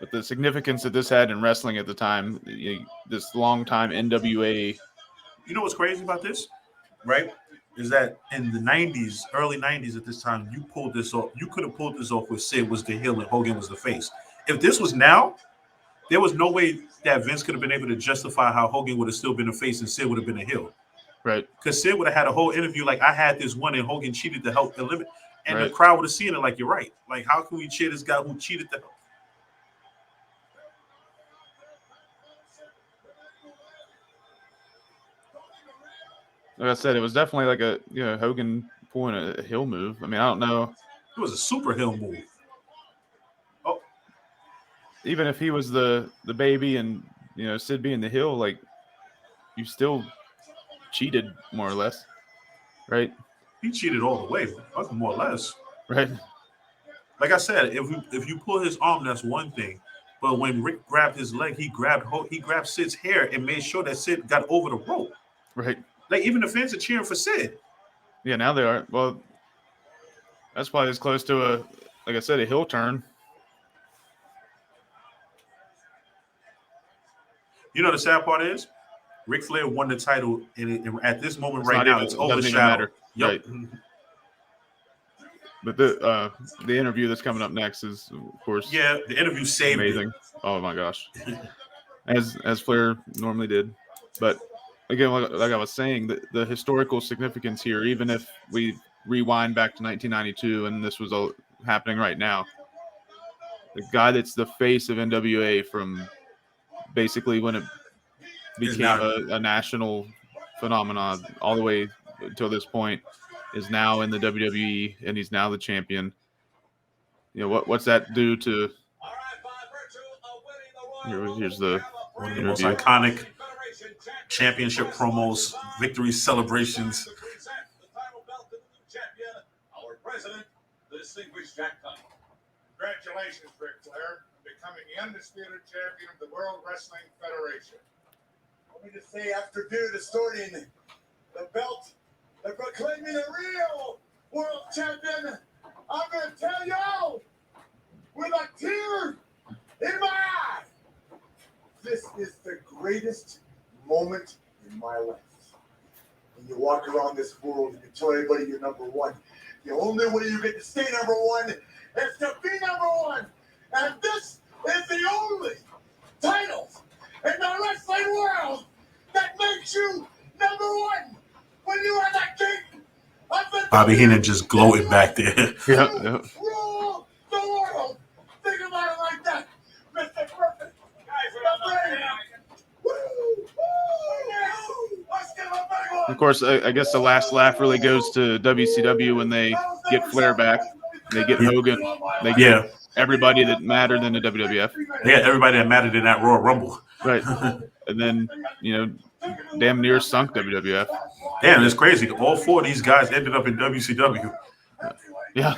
But the significance that this had in wrestling at the time, this long time NWA. You know what's crazy about this, right? Is that in the 90s, early 90s at this time, you pulled this off. You could have pulled this off where Sid was the heel and Hogan was the face. If this was now, there was no way that Vince could have been able to justify how Hogan would have still been a face and Sid would have been a heel. Right. Because Sid would have had a whole interview like, I had this one and Hogan cheated to help eliminate. And Right. the crowd would have seen it like, you're right. Like, how can we cheer this guy who cheated to help? Like I said, it was definitely like a Hogan pulling a heel move. I mean, I don't know. It was a super heel move. Even if he was the baby and Sid being the heel, like you still cheated more or less, right? He cheated all the way, more or less. Right. Like I said, if you pull his arm, that's one thing. But when Rick grabbed his leg, he grabbed Sid's hair and made sure that Sid got over the rope. Right. Like even the fans are cheering for Sid. Yeah, now they are. Well, that's probably as close to like I said, a heel turn. You know the sad part is, Ric Flair won the title, and at this moment It's right now, even, it's it doesn't even overshadowed. matter. Yep. Right. But the interview that's coming up next is, of course, Yeah, the interview saved amazing. it. Oh my gosh, as Flair normally did. But again, like I was saying, the historical significance here, even if we rewind back to 1992 and this was all happening right now, the guy that's the face of NWA from basically when it became a national phenomenon all the way until this point is now in the WWE and he's now the champion. What's that do to? Here's the one of the most iconic championship promos, victory celebrations. Our president, the distinguished Jack Tunney. Congratulations, Ric Flair, on becoming the undisputed champion of the World Wrestling Federation. Let me just say, after distorting the belt, and proclaiming a real world champion, I'm going to tell y'all, with a tear in my eye, this is the greatest moment in my life. When you walk around this world and you tell everybody you're number one, the only way you get to stay number one is to be number one. And this is the only title in the wrestling world that makes you number one. When you are the king of the Bobby Heenan just gloated back there. Yeah. Rule the world. Think about it like that, Mr. Perfect. Of course, I guess the last laugh really goes to WCW when they get Flair back, they get Hogan, they get everybody that mattered in the WWF. They had everybody that mattered in that Royal Rumble. Right. And then, damn near sunk WWF. Damn, it's crazy. All four of these guys ended up in WCW. Yeah.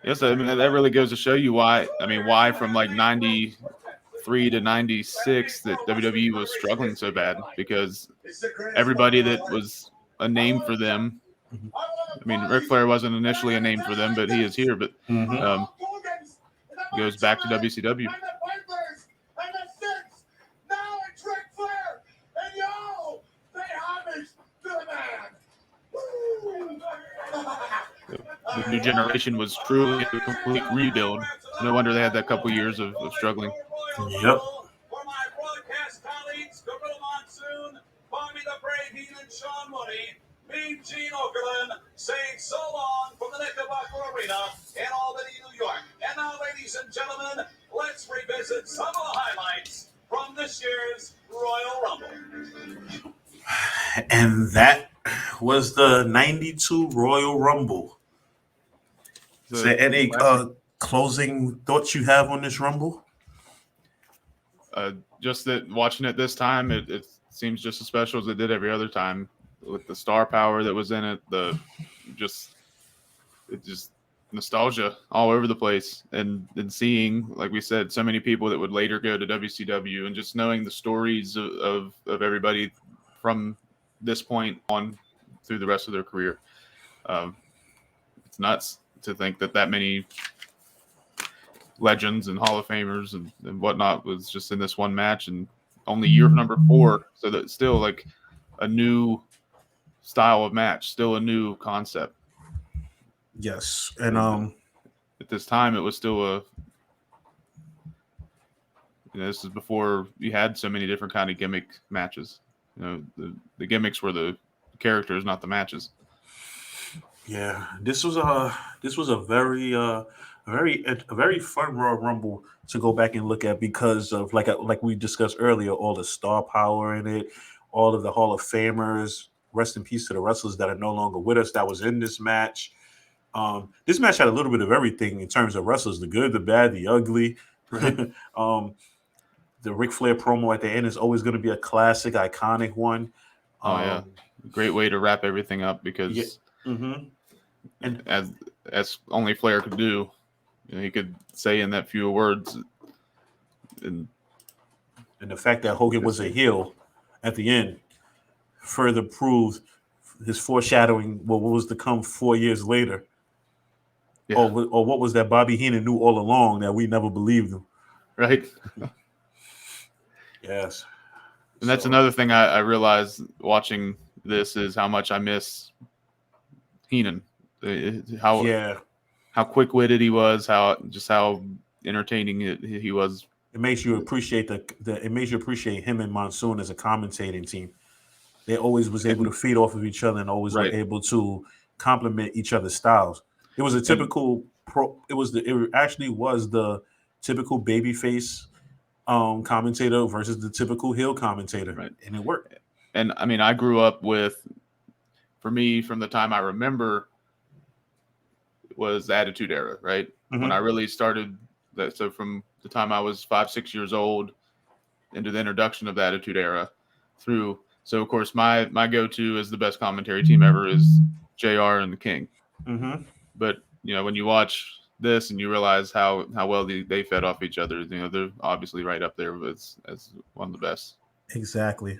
Yes, I mean, that really goes to show you why from like 93 to 96 that WWE was struggling so bad, because everybody that was a name for them, I mean, Ric Flair wasn't initially a name for them, but he is here, but goes back to WCW. The new generation was truly a complete rebuild. No wonder they had that couple years of struggling. Yep. For my broadcast colleagues, Gorilla Monsoon, Bobby the Brave Heenan, Sean Mooney, me, Gene Okerlund, saying so long from the Knickerbocker Arena in Albany, New York. And now, ladies and gentlemen, let's revisit some of the highlights from this year's Royal Rumble. And that was the 92 Royal Rumble. Is there any closing thoughts you have on this Rumble? Just that watching it this time, it seems just as special as it did every other time, with the star power that was in it, just nostalgia all over the place, and seeing, like we said, so many people that would later go to WCW, and just knowing the stories of everybody from this point on through the rest of their career. It's nuts to think that many legends and Hall of Famers and whatnot was just in this one match, and only year number 4. So that's still like a new style of match, still a new concept. Yes. And at this time it was still this is before you had so many different kind of gimmick matches. The gimmicks were the characters, not the matches. Yeah, this was a very fun Royal Rumble to go back and look at, because of like we discussed earlier, all the star power in it, all of the Hall of Famers. Rest in peace to the wrestlers that are no longer with us that was in this match. This match had a little bit of everything in terms of wrestlers: the good, the bad, the ugly. The Ric Flair promo at the end is always going to be a classic, iconic one. Great way to wrap everything up, because yeah. Mm-hmm. And as only Flair could do, he could say in that few words, and the fact that Hogan was a heel at the end further proved his foreshadowing what was to come 4 years later. Yeah. Or what was that Bobby Heenan knew all along that we never believed him. Right. Yes. And that's another thing I realized watching this, is how much I miss Heenan. How quick-witted he was, how entertaining he was. It makes you appreciate it makes you appreciate him and Monsoon as a commentating team. They always was able to feed off of each other, and always were able to complement each other's styles. It was a typical it actually was the typical babyface commentator versus the typical heel commentator, right. And it worked. And I mean, I grew up with, for me, from the time I remember, was the Attitude Era, right? Mm-hmm. When I really started that, so from the time I was 5-6 years old into the introduction of the Attitude Era through. So of course my go-to as the best commentary team ever is JR and the King. Mm-hmm. But when you watch this and you realize how well they fed off each other, they're obviously right up there as one of the best. Exactly.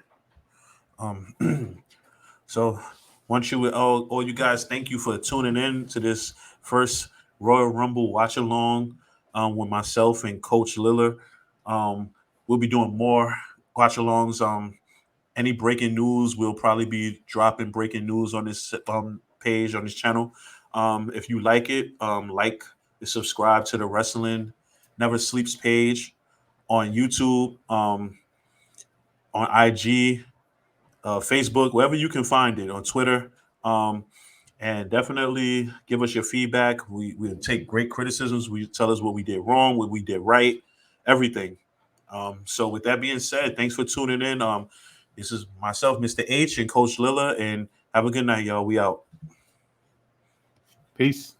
So once all you guys, thank you for tuning in to this first Royal Rumble watch along with myself and Coach Liller. We'll be doing more watch alongs. Any breaking news, we'll probably be dropping breaking news on this page, on this channel. If you like it, like and subscribe to the Wrestling Never Sleeps page on YouTube, on IG, Facebook, wherever you can find it, on Twitter. And definitely give us your feedback. We take great criticisms. We tell us what we did wrong, what we did right, everything. So with that being said, thanks for tuning in. This is myself, Mr. H, and Coach Lilla, and have a good night, y'all. We out. Peace.